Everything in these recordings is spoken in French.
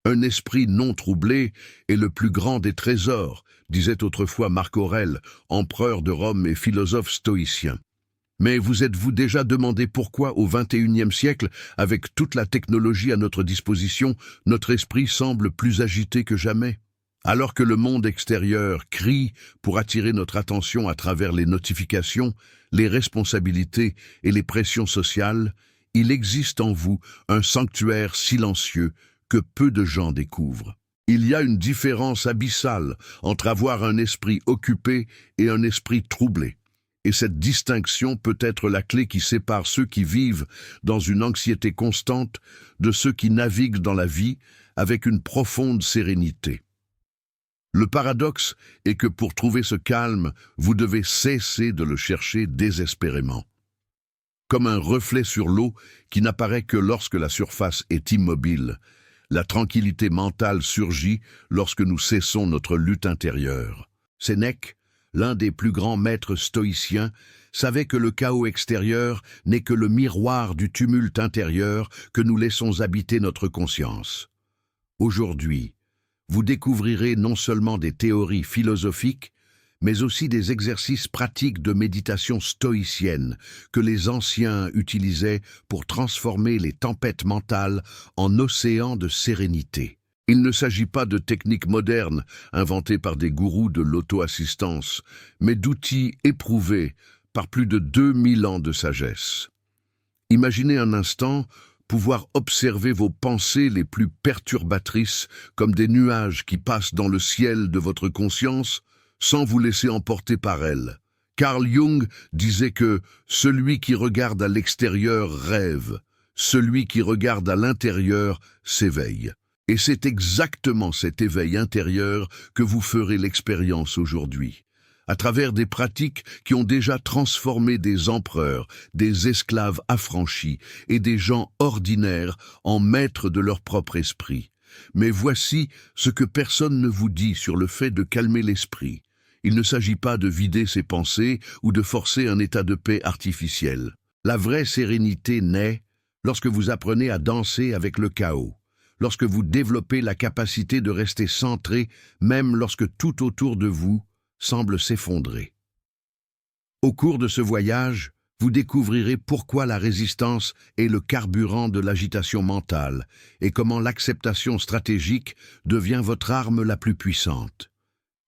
Un esprit non troublé est le plus grand des trésors, disait autrefois Marc Aurèle, empereur de Rome et philosophe stoïcien. Mais vous êtes-vous déjà demandé pourquoi, au XXIe siècle, avec toute la technologie à notre disposition, notre esprit semble plus agité que jamais? Alors que le monde extérieur crie pour attirer notre attention à travers les notifications, les responsabilités et les pressions sociales, il existe en vous un sanctuaire silencieux que peu de gens découvrent. Il y a une différence abyssale entre avoir un esprit occupé et un esprit troublé. Et cette distinction peut être la clé qui sépare ceux qui vivent dans une anxiété constante de ceux qui naviguent dans la vie avec une profonde sérénité. Le paradoxe est que pour trouver ce calme, vous devez cesser de le chercher désespérément. Comme un reflet sur l'eau qui n'apparaît que lorsque la surface est immobile, la tranquillité mentale surgit lorsque nous cessons notre lutte intérieure. Sénèque, l'un des plus grands maîtres stoïciens, savait que le chaos extérieur n'est que le miroir du tumulte intérieur que nous laissons habiter notre conscience. Aujourd'hui, vous découvrirez non seulement des théories philosophiques, mais aussi des exercices pratiques de méditation stoïcienne que les anciens utilisaient pour transformer les tempêtes mentales en océans de sérénité. Il ne s'agit pas de techniques modernes inventées par des gourous de l'auto-assistance, mais d'outils éprouvés par plus de 2000 ans de sagesse. Imaginez un instant pouvoir observer vos pensées les plus perturbatrices comme des nuages qui passent dans le ciel de votre conscience sans vous laisser emporter par elles. Carl Jung disait que celui qui regarde à l'extérieur rêve, celui qui regarde à l'intérieur s'éveille. Et c'est exactement cet éveil intérieur que vous ferez l'expérience aujourd'hui, à travers des pratiques qui ont déjà transformé des empereurs, des esclaves affranchis et des gens ordinaires en maîtres de leur propre esprit. Mais voici ce que personne ne vous dit sur le fait de calmer l'esprit. Il ne s'agit pas de vider ses pensées ou de forcer un état de paix artificiel. La vraie sérénité naît lorsque vous apprenez à danser avec le chaos, lorsque vous développez la capacité de rester centré même lorsque tout autour de vous semble s'effondrer. Au cours de ce voyage, vous découvrirez pourquoi la résistance est le carburant de l'agitation mentale et comment l'acceptation stratégique devient votre arme la plus puissante.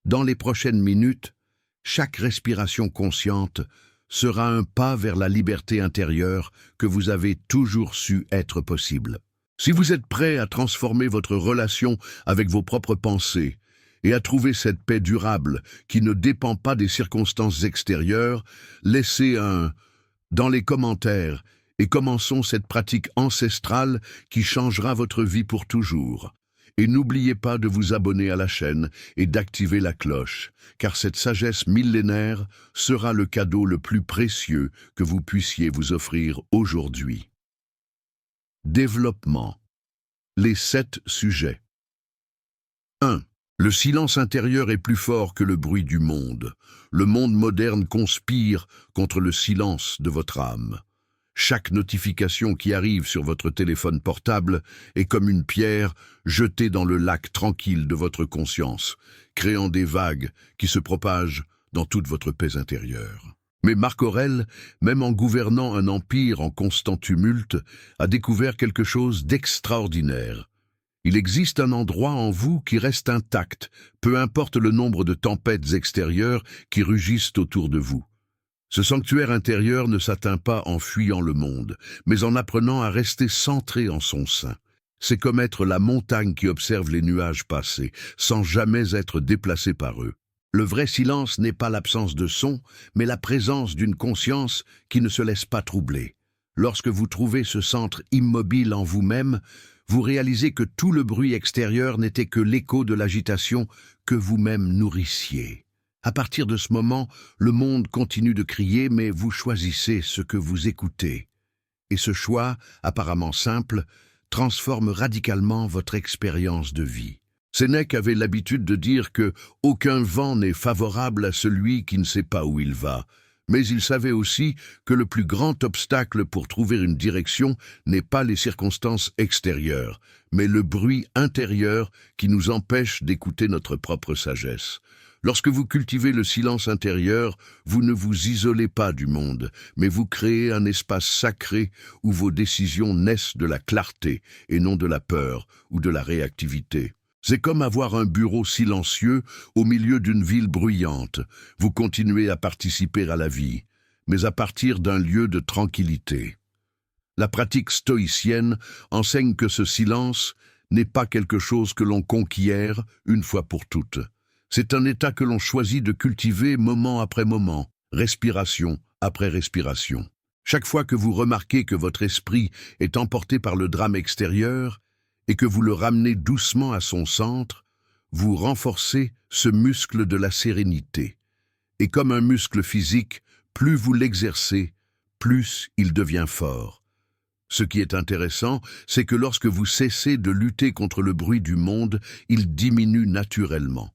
Dans les prochaines minutes, chaque respiration consciente sera un pas vers la liberté intérieure que vous avez toujours su être possible. Si vous êtes prêt à transformer votre relation avec vos propres pensées et à trouver cette paix durable qui ne dépend pas des circonstances extérieures, laissez un « dans les commentaires » et commençons cette pratique ancestrale qui changera votre vie pour toujours. Et n'oubliez pas de vous abonner à la chaîne et d'activer la cloche, car cette sagesse millénaire sera le cadeau le plus précieux que vous puissiez vous offrir aujourd'hui. Développement. Les 7 sujets. 1. Le silence intérieur est plus fort que le bruit du monde. Le monde moderne conspire contre le silence de votre âme. Chaque notification qui arrive sur votre téléphone portable est comme une pierre jetée dans le lac tranquille de votre conscience, créant des vagues qui se propagent dans toute votre paix intérieure. Mais Marc Aurèle, même en gouvernant un empire en constant tumulte, a découvert quelque chose d'extraordinaire. Il existe un endroit en vous qui reste intact, peu importe le nombre de tempêtes extérieures qui rugissent autour de vous. Ce sanctuaire intérieur ne s'atteint pas en fuyant le monde, mais en apprenant à rester centré en son sein. C'est comme être la montagne qui observe les nuages passer, sans jamais être déplacé par eux. Le vrai silence n'est pas l'absence de son, mais la présence d'une conscience qui ne se laisse pas troubler. Lorsque vous trouvez ce centre immobile en vous-même, vous réalisez que tout le bruit extérieur n'était que l'écho de l'agitation que vous-même nourrissiez. À partir de ce moment, le monde continue de crier, mais vous choisissez ce que vous écoutez. Et ce choix, apparemment simple, transforme radicalement votre expérience de vie. Sénèque avait l'habitude de dire que aucun vent n'est favorable à celui qui ne sait pas où il va, Mais il savait aussi que le plus grand obstacle pour trouver une direction n'est pas les circonstances extérieures, mais le bruit intérieur qui nous empêche d'écouter notre propre sagesse. Lorsque vous cultivez le silence intérieur, vous ne vous isolez pas du monde, mais vous créez un espace sacré où vos décisions naissent de la clarté et non de la peur ou de la réactivité. C'est comme avoir un bureau silencieux au milieu d'une ville bruyante. Vous continuez à participer à la vie, mais à partir d'un lieu de tranquillité. La pratique stoïcienne enseigne que ce silence n'est pas quelque chose que l'on conquiert une fois pour toutes. C'est un état que l'on choisit de cultiver moment après moment, respiration après respiration. Chaque fois que vous remarquez que votre esprit est emporté par le drame extérieur et que vous le ramenez doucement à son centre, vous renforcez ce muscle de la sérénité. Et comme un muscle physique, plus vous l'exercez, plus il devient fort. Ce qui est intéressant, c'est que lorsque vous cessez de lutter contre le bruit du monde, il diminue naturellement.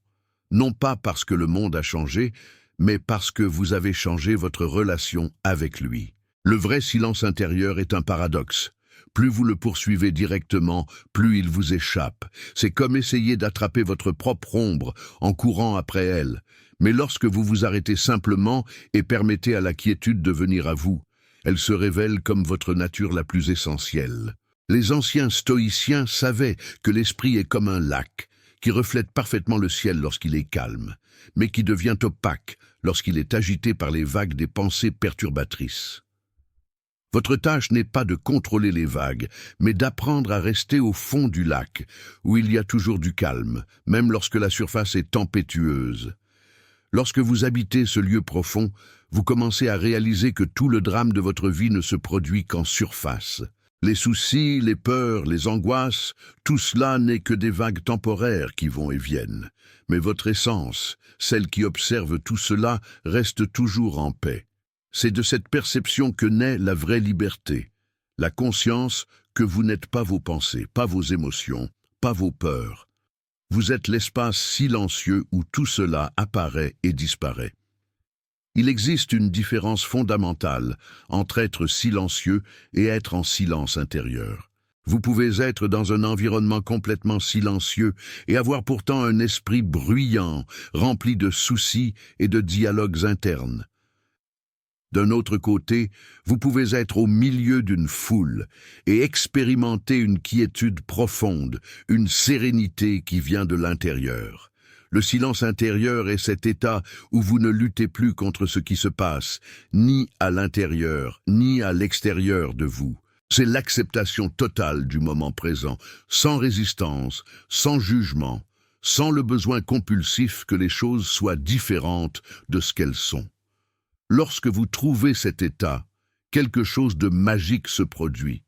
Non pas parce que le monde a changé, mais parce que vous avez changé votre relation avec lui. Le vrai silence intérieur est un paradoxe. Plus vous le poursuivez directement, plus il vous échappe. C'est comme essayer d'attraper votre propre ombre en courant après elle. Mais lorsque vous vous arrêtez simplement et permettez à la quiétude de venir à vous, elle se révèle comme votre nature la plus essentielle. Les anciens stoïciens savaient que l'esprit est comme un lac, qui reflète parfaitement le ciel lorsqu'il est calme, mais qui devient opaque lorsqu'il est agité par les vagues des pensées perturbatrices. Votre tâche n'est pas de contrôler les vagues, mais d'apprendre à rester au fond du lac, où il y a toujours du calme, même lorsque la surface est tempétueuse. Lorsque vous habitez ce lieu profond, vous commencez à réaliser que tout le drame de votre vie ne se produit qu'en surface. Les soucis, les peurs, les angoisses, tout cela n'est que des vagues temporaires qui vont et viennent. Mais votre essence, celle qui observe tout cela, reste toujours en paix. C'est de cette perception que naît la vraie liberté, la conscience que vous n'êtes pas vos pensées, pas vos émotions, pas vos peurs. Vous êtes l'espace silencieux où tout cela apparaît et disparaît. Il existe une différence fondamentale entre être silencieux et être en silence intérieur. Vous pouvez être dans un environnement complètement silencieux et avoir pourtant un esprit bruyant, rempli de soucis et de dialogues internes. D'un autre côté, vous pouvez être au milieu d'une foule et expérimenter une quiétude profonde, une sérénité qui vient de l'intérieur. Le silence intérieur est cet état où vous ne luttez plus contre ce qui se passe, ni à l'intérieur, ni à l'extérieur de vous. C'est l'acceptation totale du moment présent, sans résistance, sans jugement, sans le besoin compulsif que les choses soient différentes de ce qu'elles sont. Lorsque vous trouvez cet état, quelque chose de magique se produit.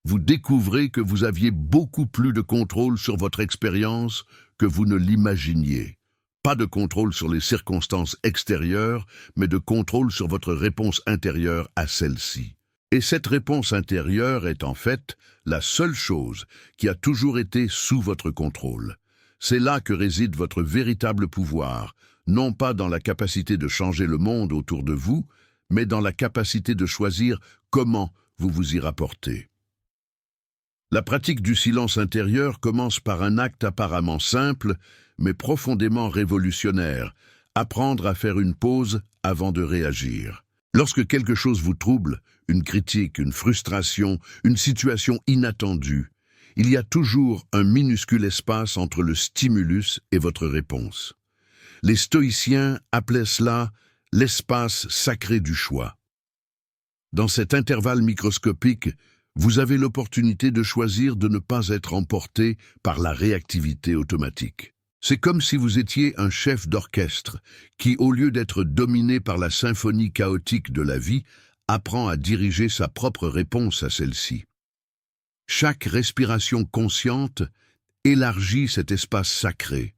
Vous découvrez que vous aviez beaucoup plus de contrôle sur votre expérience que vous ne l'imaginiez. Pas de contrôle sur les circonstances extérieures, mais de contrôle sur votre réponse intérieure à celle-ci. Et cette réponse intérieure est en fait la seule chose qui a toujours été sous votre contrôle. C'est là que réside votre véritable pouvoir, non pas dans la capacité de changer le monde autour de vous, mais dans la capacité de choisir comment vous vous y rapportez. La pratique du silence intérieur commence par un acte apparemment simple, mais profondément révolutionnaire, apprendre à faire une pause avant de réagir. Lorsque quelque chose vous trouble, une critique, une frustration, une situation inattendue, il y a toujours un minuscule espace entre le stimulus et votre réponse. Les stoïciens appelaient cela l'espace sacré du choix. Dans cet intervalle microscopique, vous avez l'opportunité de choisir de ne pas être emporté par la réactivité automatique. C'est comme si vous étiez un chef d'orchestre qui, au lieu d'être dominé par la symphonie chaotique de la vie, apprend à diriger sa propre réponse à celle-ci. Chaque respiration consciente élargit cet espace sacré.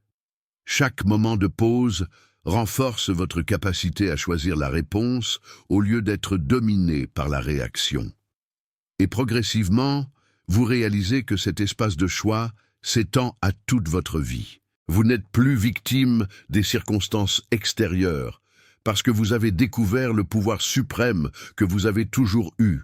Chaque moment de pause renforce votre capacité à choisir la réponse au lieu d'être dominé par la réaction. Et progressivement, vous réalisez que cet espace de choix s'étend à toute votre vie. Vous n'êtes plus victime des circonstances extérieures, parce que vous avez découvert le pouvoir suprême que vous avez toujours eu,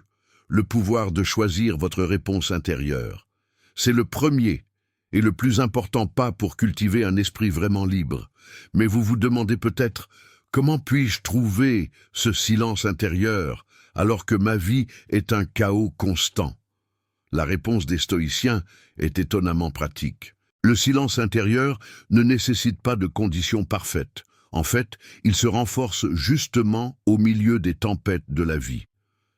le pouvoir de choisir votre réponse intérieure. C'est le premier et le plus important pas pour cultiver un esprit vraiment libre. Mais vous vous demandez peut-être, comment puis-je trouver ce silence intérieur alors que ma vie est un chaos constant? La réponse des stoïciens est étonnamment pratique. Le silence intérieur ne nécessite pas de conditions parfaites. En fait, il se renforce justement au milieu des tempêtes de la vie.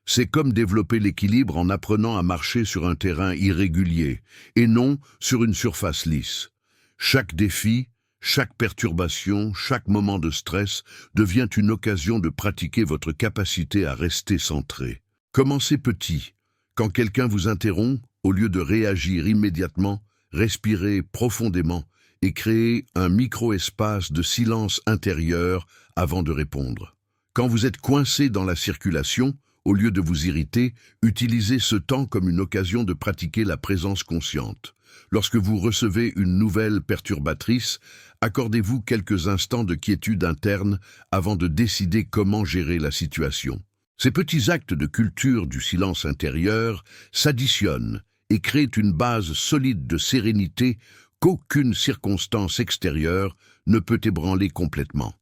C'est comme développer l'équilibre en apprenant à marcher sur un terrain irrégulier, et non sur une surface lisse. Chaque défi, chaque perturbation, chaque moment de stress devient une occasion de pratiquer votre capacité à rester centré. Commencez petit. Quand quelqu'un vous interrompt, au lieu de réagir immédiatement, respirez profondément et créez un micro-espace de silence intérieur avant de répondre. Quand vous êtes coincé dans la circulation, au lieu de vous irriter, utilisez ce temps comme une occasion de pratiquer la présence consciente. Lorsque vous recevez une nouvelle perturbatrice, accordez-vous quelques instants de quiétude interne avant de décider comment gérer la situation. Ces petits actes de culture du silence intérieur s'additionnent et créent une base solide de sérénité qu'aucune circonstance extérieure ne peut ébranler complètement.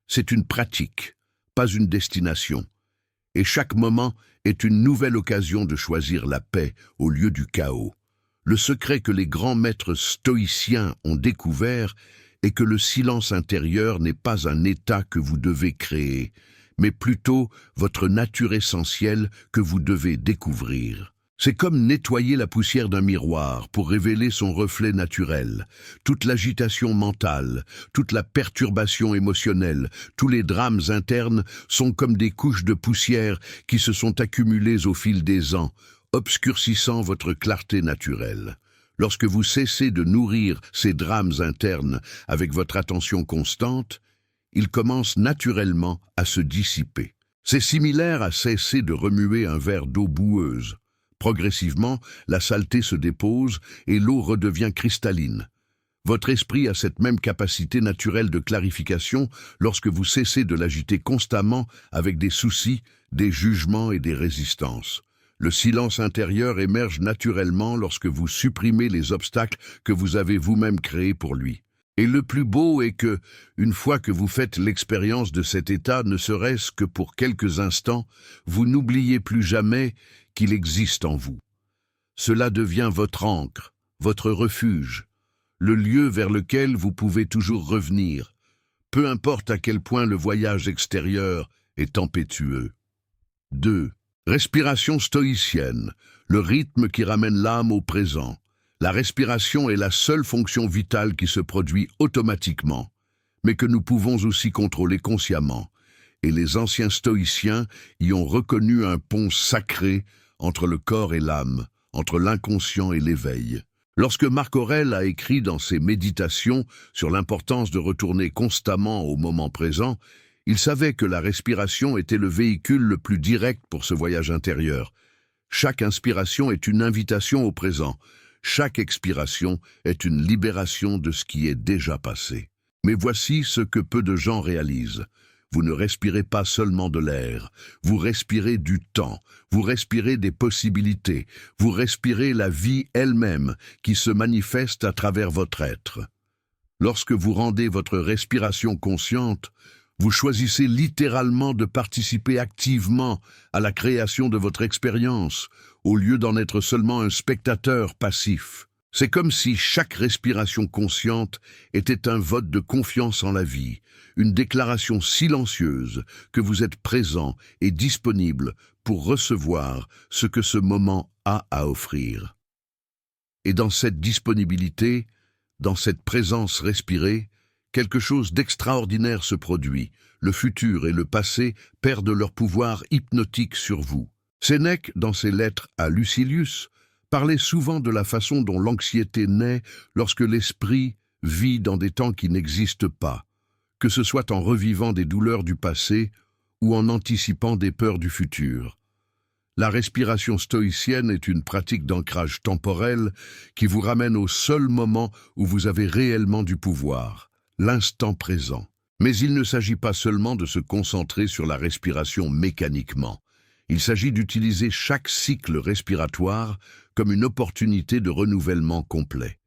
C'est une pratique, pas une destination. Et chaque moment est une nouvelle occasion de choisir la paix au lieu du chaos. Le secret que les grands maîtres stoïciens ont découvert est que le silence intérieur n'est pas un état que vous devez créer, mais plutôt votre nature essentielle que vous devez découvrir. C'est comme nettoyer la poussière d'un miroir pour révéler son reflet naturel. Toute l'agitation mentale, toute la perturbation émotionnelle, tous les drames internes sont comme des couches de poussière qui se sont accumulées au fil des ans, obscurcissant votre clarté naturelle. Lorsque vous cessez de nourrir ces drames internes avec votre attention constante, ils commencent naturellement à se dissiper. C'est similaire à cesser de remuer un verre d'eau boueuse. Progressivement, la saleté se dépose et l'eau redevient cristalline. Votre esprit a cette même capacité naturelle de clarification lorsque vous cessez de l'agiter constamment avec des soucis, des jugements et des résistances. Le silence intérieur émerge naturellement lorsque vous supprimez les obstacles que vous avez vous-même créés pour lui. Et le plus beau est que, une fois que vous faites l'expérience de cet état, ne serait-ce que pour quelques instants, vous n'oubliez plus jamais qu'il existe en vous. Cela devient votre ancre, votre refuge, le lieu vers lequel vous pouvez toujours revenir, peu importe à quel point le voyage extérieur est tempétueux. 2. Respiration stoïcienne, le rythme qui ramène l'âme au présent. La respiration est la seule fonction vitale qui se produit automatiquement, mais que nous pouvons aussi contrôler consciemment, et les anciens stoïciens y ont reconnu un pont sacré entre le corps et l'âme, entre l'inconscient et l'éveil. Lorsque Marc Aurèle a écrit dans ses méditations sur l'importance de retourner constamment au moment présent, il savait que la respiration était le véhicule le plus direct pour ce voyage intérieur. Chaque inspiration est une invitation au présent. Chaque expiration est une libération de ce qui est déjà passé. Mais voici ce que peu de gens réalisent. Vous ne respirez pas seulement de l'air, vous respirez du temps, vous respirez des possibilités, vous respirez la vie elle-même qui se manifeste à travers votre être. Lorsque vous rendez votre respiration consciente, vous choisissez littéralement de participer activement à la création de votre expérience, au lieu d'en être seulement un spectateur passif. C'est comme si chaque respiration consciente était un vote de confiance en la vie, une déclaration silencieuse que vous êtes présent et disponible pour recevoir ce que ce moment a à offrir. Et dans cette disponibilité, dans cette présence respirée, quelque chose d'extraordinaire se produit. Le futur et le passé perdent leur pouvoir hypnotique sur vous. Sénèque, dans ses lettres à Lucilius, parlait souvent de la façon dont l'anxiété naît lorsque l'esprit vit dans des temps qui n'existent pas, que ce soit en revivant des douleurs du passé ou en anticipant des peurs du futur. La respiration stoïcienne est une pratique d'ancrage temporel qui vous ramène au seul moment où vous avez réellement du pouvoir, l'instant présent. Mais il ne s'agit pas seulement de se concentrer sur la respiration mécaniquement. Il s'agit d'utiliser chaque cycle respiratoire comme une opportunité de renouvellement complet.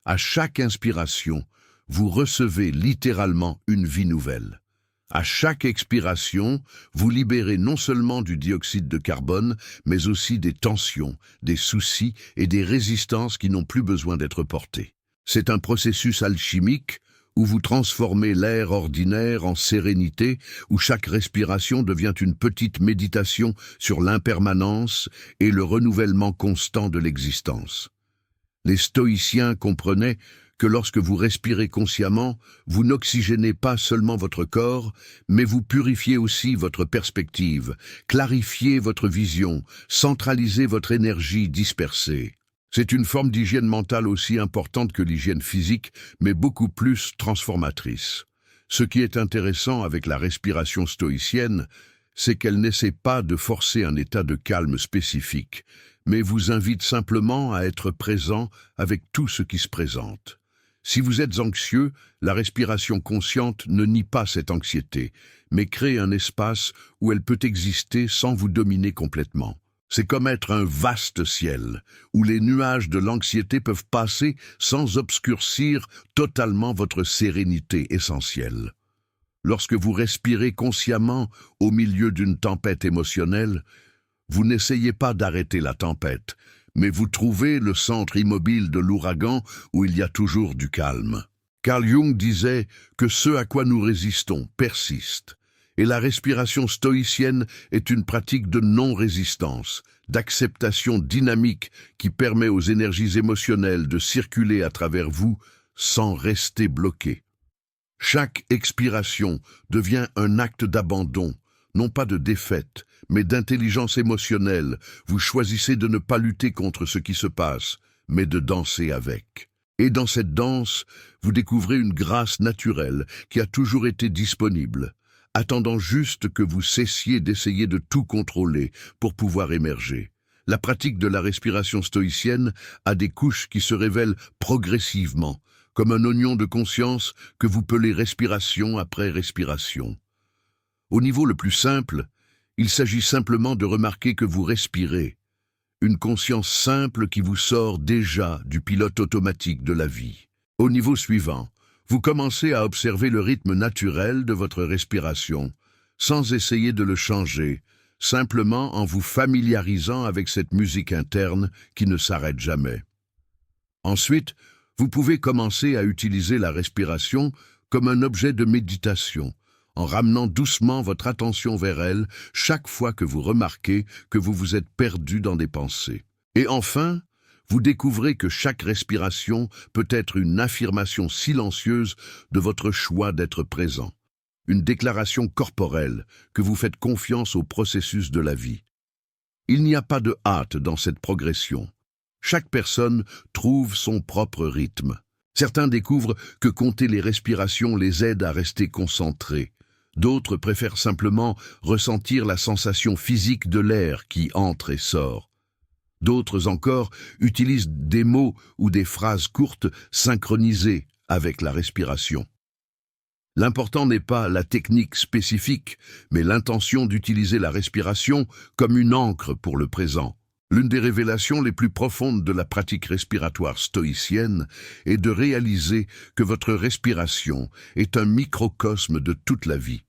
À chaque inspiration, vous recevez littéralement une vie nouvelle. À chaque expiration, vous libérez non seulement du dioxyde de carbone, mais aussi des tensions, des soucis et des résistances qui n'ont plus besoin d'être portées. C'est un processus alchimique où vous transformez l'air ordinaire en sérénité, où chaque respiration devient une petite méditation sur l'impermanence et le renouvellement constant de l'existence. Les stoïciens comprenaient que lorsque vous respirez consciemment, vous n'oxygénez pas seulement votre corps, mais vous purifiez aussi votre perspective, clarifiez votre vision, centralisez votre énergie dispersée. C'est une forme d'hygiène mentale aussi importante que l'hygiène physique, mais beaucoup plus transformatrice. Ce qui est intéressant avec la respiration stoïcienne, c'est qu'elle n'essaie pas de forcer un état de calme spécifique, mais vous invite simplement à être présent avec tout ce qui se présente. Si vous êtes anxieux, la respiration consciente ne nie pas cette anxiété, mais crée un espace où elle peut exister sans vous dominer complètement. C'est comme être un vaste ciel, où les nuages de l'anxiété peuvent passer sans obscurcir totalement votre sérénité essentielle. Lorsque vous respirez consciemment au milieu d'une tempête émotionnelle, vous n'essayez pas d'arrêter la tempête, mais vous trouvez le centre immobile de l'ouragan où il y a toujours du calme. Carl Jung disait que ce à quoi nous résistons persiste. Et la respiration stoïcienne est une pratique de non-résistance, d'acceptation dynamique qui permet aux énergies émotionnelles de circuler à travers vous sans rester bloquées. Chaque expiration devient un acte d'abandon, non pas de défaite, mais d'intelligence émotionnelle. Vous choisissez de ne pas lutter contre ce qui se passe, mais de danser avec. Et dans cette danse, vous découvrez une grâce naturelle qui a toujours été disponible, attendant juste que vous cessiez d'essayer de tout contrôler pour pouvoir émerger. La pratique de la respiration stoïcienne a des couches qui se révèlent progressivement, comme un oignon de conscience que vous pelez respiration après respiration. Au niveau le plus simple, il s'agit simplement de remarquer que vous respirez, une conscience simple qui vous sort déjà du pilote automatique de la vie. Au niveau suivant, vous commencez à observer le rythme naturel de votre respiration, sans essayer de le changer, simplement en vous familiarisant avec cette musique interne qui ne s'arrête jamais. Ensuite, vous pouvez commencer à utiliser la respiration comme un objet de méditation, en ramenant doucement votre attention vers elle chaque fois que vous remarquez que vous vous êtes perdu dans des pensées. Et enfin, vous découvrez que chaque respiration peut être une affirmation silencieuse de votre choix d'être présent, une déclaration corporelle que vous faites confiance au processus de la vie. Il n'y a pas de hâte dans cette progression. Chaque personne trouve son propre rythme. Certains découvrent que compter les respirations les aide à rester concentrés. D'autres préfèrent simplement ressentir la sensation physique de l'air qui entre et sort. D'autres encore utilisent des mots ou des phrases courtes synchronisées avec la respiration. L'important n'est pas la technique spécifique, mais l'intention d'utiliser la respiration comme une ancre pour le présent. L'une des révélations les plus profondes de la pratique respiratoire stoïcienne est de réaliser que votre respiration est un microcosme de toute la vie.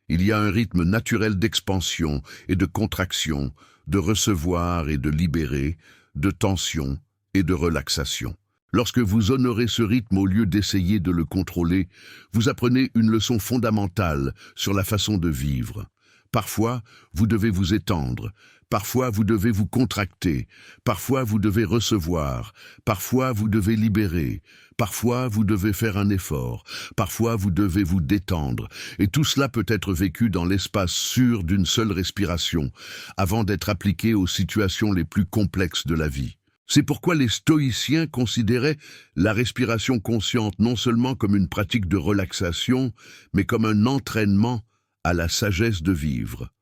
Il y a un rythme naturel d'expansion et de contraction, de recevoir et de libérer, de tension et de relaxation. Lorsque vous honorez ce rythme au lieu d'essayer de le contrôler, vous apprenez une leçon fondamentale sur la façon de vivre. Parfois, vous devez vous étendre. Parfois, vous devez vous contracter. Parfois, vous devez recevoir. Parfois, vous devez libérer. Parfois, vous devez faire un effort. Parfois, vous devez vous détendre. Et tout cela peut être vécu dans l'espace sûr d'une seule respiration, avant d'être appliqué aux situations les plus complexes de la vie. C'est pourquoi les stoïciens considéraient la respiration consciente non seulement comme une pratique de relaxation, mais comme un entraînement à la sagesse de vivre.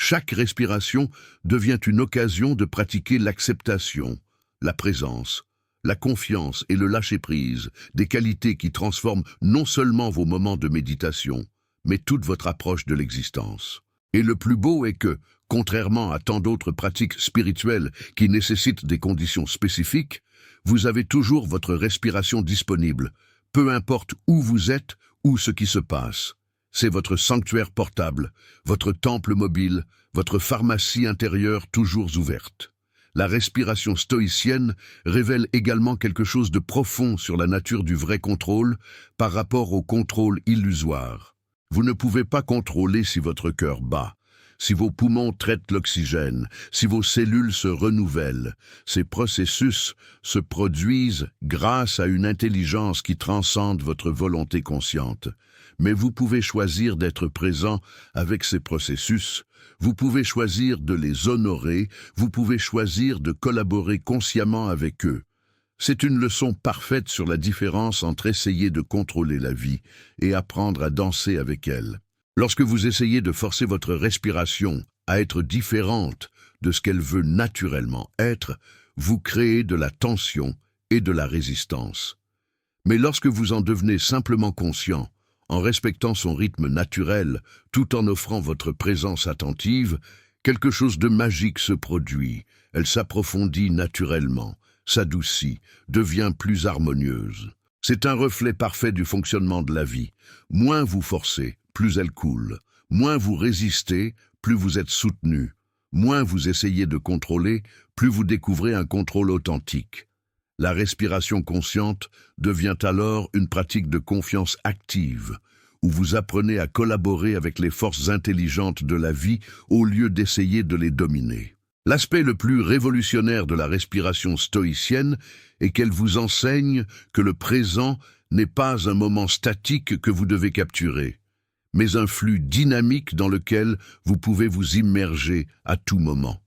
Chaque respiration devient une occasion de pratiquer l'acceptation, la présence, la confiance et le lâcher-prise, des qualités qui transforment non seulement vos moments de méditation, mais toute votre approche de l'existence. Et le plus beau est que, contrairement à tant d'autres pratiques spirituelles qui nécessitent des conditions spécifiques, vous avez toujours votre respiration disponible, peu importe où vous êtes ou ce qui se passe. C'est votre sanctuaire portable, votre temple mobile, votre pharmacie intérieure toujours ouverte. La respiration stoïcienne révèle également quelque chose de profond sur la nature du vrai contrôle par rapport au contrôle illusoire. Vous ne pouvez pas contrôler si votre cœur bat, si vos poumons traitent l'oxygène, si vos cellules se renouvellent. Ces processus se produisent grâce à une intelligence qui transcende votre volonté consciente. Mais vous pouvez choisir d'être présent avec ces processus, vous pouvez choisir de les honorer, vous pouvez choisir de collaborer consciemment avec eux. C'est une leçon parfaite sur la différence entre essayer de contrôler la vie et apprendre à danser avec elle. Lorsque vous essayez de forcer votre respiration à être différente de ce qu'elle veut naturellement être, vous créez de la tension et de la résistance. Mais lorsque vous en devenez simplement conscient, en respectant son rythme naturel, tout en offrant votre présence attentive, quelque chose de magique se produit. Elle s'approfondit naturellement, s'adoucit, devient plus harmonieuse. C'est un reflet parfait du fonctionnement de la vie. Moins vous forcez, plus elle coule. Moins vous résistez, plus vous êtes soutenu. Moins vous essayez de contrôler, plus vous découvrez un contrôle authentique. La respiration consciente devient alors une pratique de confiance active, où vous apprenez à collaborer avec les forces intelligentes de la vie au lieu d'essayer de les dominer. L'aspect le plus révolutionnaire de la respiration stoïcienne est qu'elle vous enseigne que le présent n'est pas un moment statique que vous devez capturer, mais un flux dynamique dans lequel vous pouvez vous immerger à tout moment.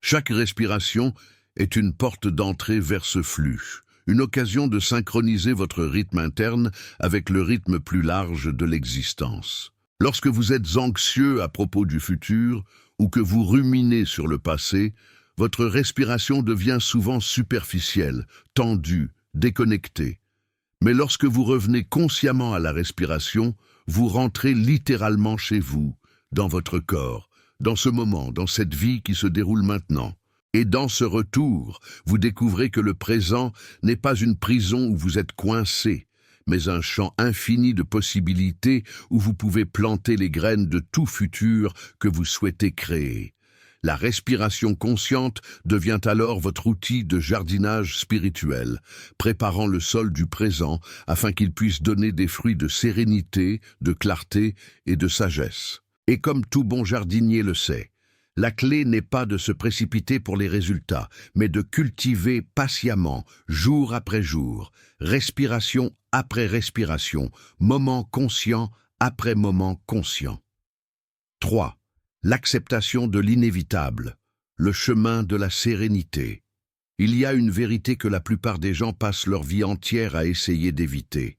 Chaque respiration est une porte d'entrée vers ce flux, une occasion de synchroniser votre rythme interne avec le rythme plus large de l'existence. Lorsque vous êtes anxieux à propos du futur ou que vous ruminez sur le passé, votre respiration devient souvent superficielle, tendue, déconnectée. Mais lorsque vous revenez consciemment à la respiration, vous rentrez littéralement chez vous, dans votre corps, dans ce moment, dans cette vie qui se déroule maintenant. Et dans ce retour, vous découvrez que le présent n'est pas une prison où vous êtes coincé, mais un champ infini de possibilités où vous pouvez planter les graines de tout futur que vous souhaitez créer. La respiration consciente devient alors votre outil de jardinage spirituel, préparant le sol du présent afin qu'il puisse donner des fruits de sérénité, de clarté et de sagesse. Et comme tout bon jardinier le sait, la clé n'est pas de se précipiter pour les résultats, mais de cultiver patiemment, jour après jour, respiration après respiration, moment conscient après moment conscient. 3. L'acceptation de l'inévitable, le chemin de la sérénité. Il y a une vérité que la plupart des gens passent leur vie entière à essayer d'éviter.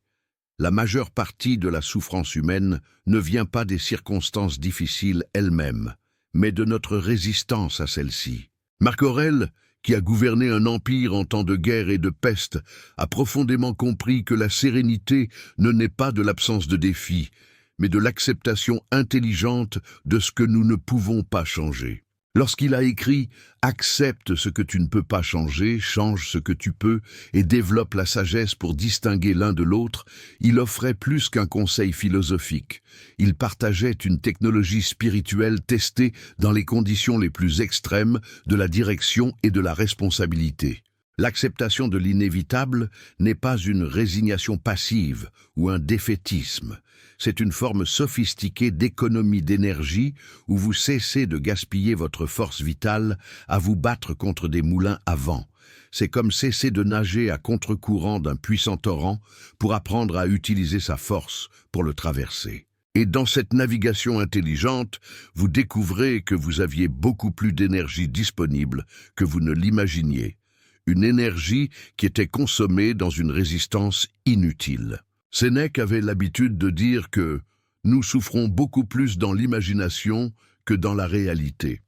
La majeure partie de la souffrance humaine ne vient pas des circonstances difficiles elles-mêmes, mais de notre résistance à celle-ci. Marc Aurèle, qui a gouverné un empire en temps de guerre et de peste, a profondément compris que la sérénité ne naît pas de l'absence de défis, mais de l'acceptation intelligente de ce que nous ne pouvons pas changer. Lorsqu'il a écrit « Accepte ce que tu ne peux pas changer, change ce que tu peux et développe la sagesse pour distinguer l'un de l'autre », il offrait plus qu'un conseil philosophique. Il partageait une technologie spirituelle testée dans les conditions les plus extrêmes de la direction et de la responsabilité. L'acceptation de l'inévitable n'est pas une résignation passive ou un défaitisme. C'est une forme sophistiquée d'économie d'énergie où vous cessez de gaspiller votre force vitale à vous battre contre des moulins à vent. C'est comme cesser de nager à contre-courant d'un puissant torrent pour apprendre à utiliser sa force pour le traverser. Et dans cette navigation intelligente, vous découvrez que vous aviez beaucoup plus d'énergie disponible que vous ne l'imaginiez. Une énergie qui était consommée dans une résistance inutile. Sénèque avait l'habitude de dire que nous souffrons beaucoup plus dans l'imagination que dans la réalité.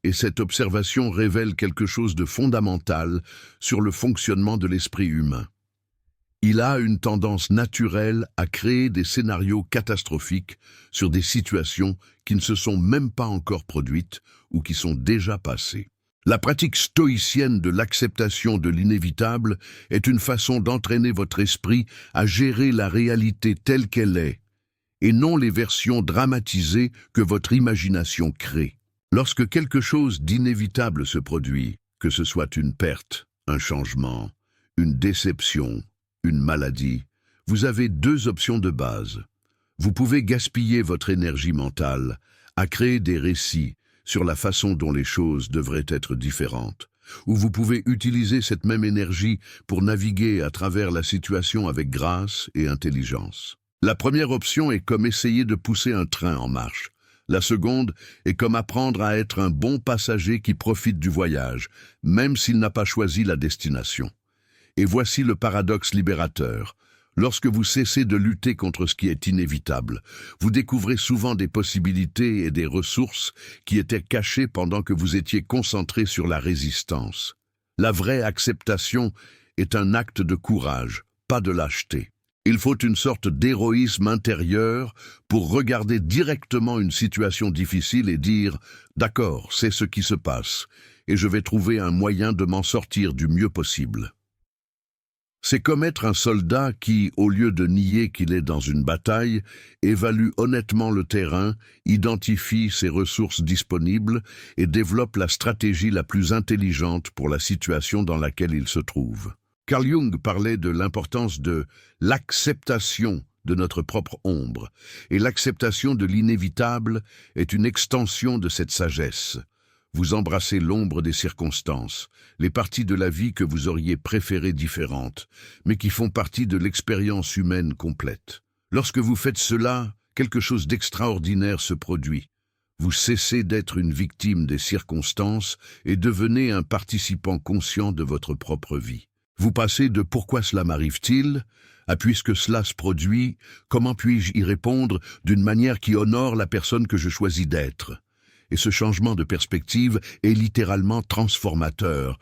et cette observation révèle quelque chose de fondamental sur le fonctionnement de l'esprit humain. Il a une tendance naturelle à créer des scénarios catastrophiques sur des situations qui ne se sont même pas encore produites ou qui sont déjà passées. La pratique stoïcienne de l'acceptation de l'inévitable est une façon d'entraîner votre esprit à gérer la réalité telle qu'elle est, et non les versions dramatisées que votre imagination crée. Lorsque quelque chose d'inévitable se produit, que ce soit une perte, un changement, une déception, une maladie, vous avez deux options de base. Vous pouvez gaspiller votre énergie mentale à créer des récits sur la façon dont les choses devraient être différentes, ou vous pouvez utiliser cette même énergie pour naviguer à travers la situation avec grâce et intelligence. La première option est comme essayer de pousser un train en marche. La seconde est comme apprendre à être un bon passager qui profite du voyage, même s'il n'a pas choisi la destination. Et voici le paradoxe libérateur. Lorsque vous cessez de lutter contre ce qui est inévitable, vous découvrez souvent des possibilités et des ressources qui étaient cachées pendant que vous étiez concentré sur la résistance. La vraie acceptation est un acte de courage, pas de lâcheté. Il faut une sorte d'héroïsme intérieur pour regarder directement une situation difficile et dire « D'accord, c'est ce qui se passe, et je vais trouver un moyen de m'en sortir du mieux possible ». C'est comme être un soldat qui, au lieu de nier qu'il est dans une bataille, évalue honnêtement le terrain, identifie ses ressources disponibles et développe la stratégie la plus intelligente pour la situation dans laquelle il se trouve. Carl Jung parlait de l'importance de l'acceptation de notre propre ombre, et l'acceptation de l'inévitable est une extension de cette sagesse. Vous embrassez l'ombre des circonstances, les parties de la vie que vous auriez préférées différentes, mais qui font partie de l'expérience humaine complète. Lorsque vous faites cela, quelque chose d'extraordinaire se produit. Vous cessez d'être une victime des circonstances et devenez un participant conscient de votre propre vie. Vous passez de « pourquoi cela m'arrive-t-il » à « puisque cela se produit, comment puis-je y répondre d'une manière qui honore la personne que je choisis d'être ?» Et ce changement de perspective est littéralement transformateur,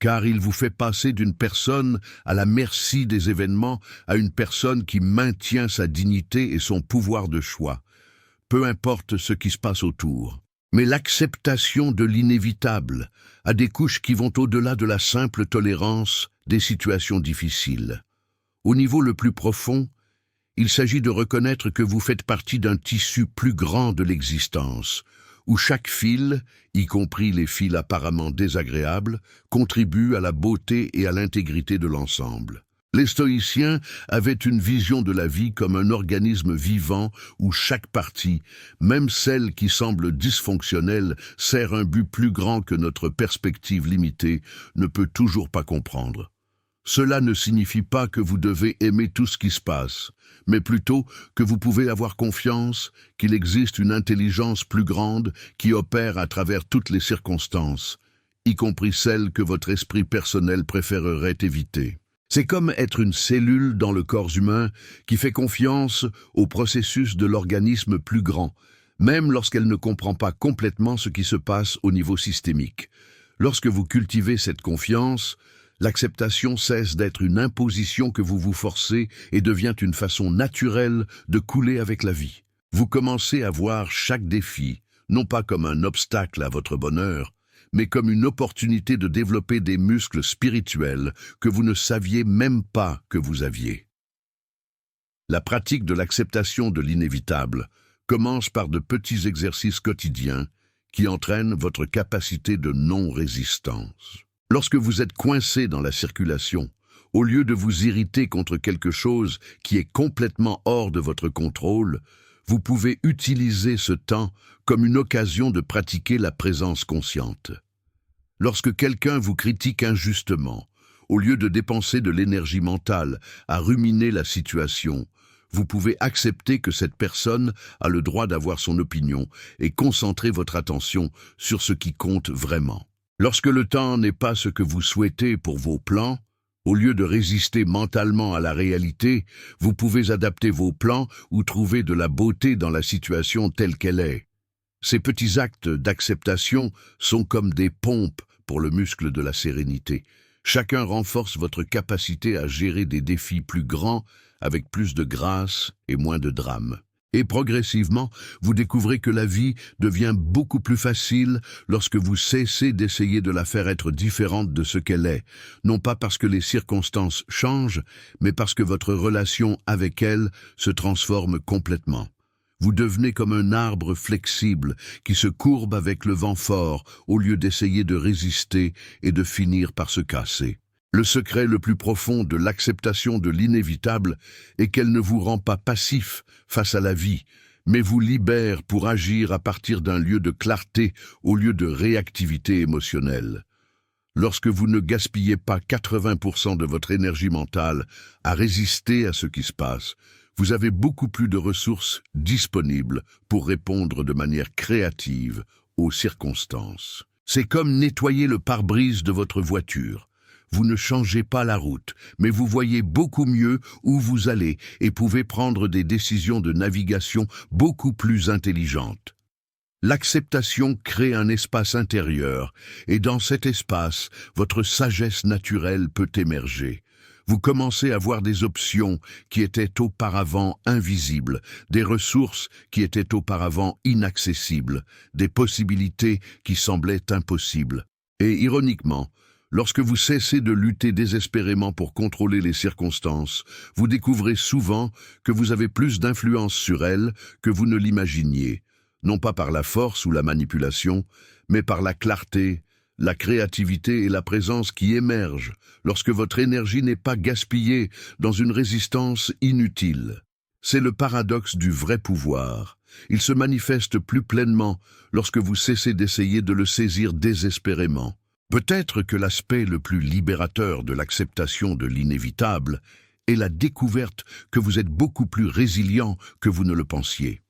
car il vous fait passer d'une personne à la merci des événements à une personne qui maintient sa dignité et son pouvoir de choix, peu importe ce qui se passe autour. Mais l'acceptation de l'inévitable a des couches qui vont au-delà de la simple tolérance des situations difficiles. Au niveau le plus profond, il s'agit de reconnaître que vous faites partie d'un tissu plus grand de l'existence, où chaque fil, y compris les fils apparemment désagréables, contribue à la beauté et à l'intégrité de l'ensemble. Les stoïciens avaient une vision de la vie comme un organisme vivant où chaque partie, même celle qui semble dysfonctionnelle, sert un but plus grand que notre perspective limitée ne peut toujours pas comprendre. Cela ne signifie pas que vous devez aimer tout ce qui se passe, mais plutôt que vous pouvez avoir confiance qu'il existe une intelligence plus grande qui opère à travers toutes les circonstances, y compris celles que votre esprit personnel préférerait éviter. C'est comme être une cellule dans le corps humain qui fait confiance au processus de l'organisme plus grand, même lorsqu'elle ne comprend pas complètement ce qui se passe au niveau systémique. Lorsque vous cultivez cette confiance, l'acceptation cesse d'être une imposition que vous vous forcez et devient une façon naturelle de couler avec la vie. Vous commencez à voir chaque défi, non pas comme un obstacle à votre bonheur, mais comme une opportunité de développer des muscles spirituels que vous ne saviez même pas que vous aviez. La pratique de l'acceptation de l'inévitable commence par de petits exercices quotidiens qui entraînent votre capacité de non-résistance. Lorsque vous êtes coincé dans la circulation, au lieu de vous irriter contre quelque chose qui est complètement hors de votre contrôle, vous pouvez utiliser ce temps comme une occasion de pratiquer la présence consciente. Lorsque quelqu'un vous critique injustement, au lieu de dépenser de l'énergie mentale à ruminer la situation, vous pouvez accepter que cette personne a le droit d'avoir son opinion et concentrer votre attention sur ce qui compte vraiment. Lorsque le temps n'est pas ce que vous souhaitez pour vos plans, au lieu de résister mentalement à la réalité, vous pouvez adapter vos plans ou trouver de la beauté dans la situation telle qu'elle est. Ces petits actes d'acceptation sont comme des pompes pour le muscle de la sérénité. Chacun renforce votre capacité à gérer des défis plus grands avec plus de grâce et moins de drame. Et progressivement, vous découvrez que la vie devient beaucoup plus facile lorsque vous cessez d'essayer de la faire être différente de ce qu'elle est, non pas parce que les circonstances changent, mais parce que votre relation avec elle se transforme complètement. Vous devenez comme un arbre flexible qui se courbe avec le vent fort au lieu d'essayer de résister et de finir par se casser. Le secret le plus profond de l'acceptation de l'inévitable est qu'elle ne vous rend pas passif face à la vie, mais vous libère pour agir à partir d'un lieu de clarté au lieu de réactivité émotionnelle. Lorsque vous ne gaspillez pas 80% de votre énergie mentale à résister à ce qui se passe, vous avez beaucoup plus de ressources disponibles pour répondre de manière créative aux circonstances. C'est comme nettoyer le pare-brise de votre voiture. Vous ne changez pas la route, mais vous voyez beaucoup mieux où vous allez et pouvez prendre des décisions de navigation beaucoup plus intelligentes. L'acceptation crée un espace intérieur, et dans cet espace, votre sagesse naturelle peut émerger. Vous commencez à voir des options qui étaient auparavant invisibles, des ressources qui étaient auparavant inaccessibles, des possibilités qui semblaient impossibles. Et ironiquement, lorsque vous cessez de lutter désespérément pour contrôler les circonstances, vous découvrez souvent que vous avez plus d'influence sur elles que vous ne l'imaginiez, non pas par la force ou la manipulation, mais par la clarté, la créativité et la présence qui émergent lorsque votre énergie n'est pas gaspillée dans une résistance inutile. C'est le paradoxe du vrai pouvoir. Il se manifeste plus pleinement lorsque vous cessez d'essayer de le saisir désespérément. Peut-être que l'aspect le plus libérateur de l'acceptation de l'inévitable est la découverte que vous êtes beaucoup plus résilient que vous ne le pensiez.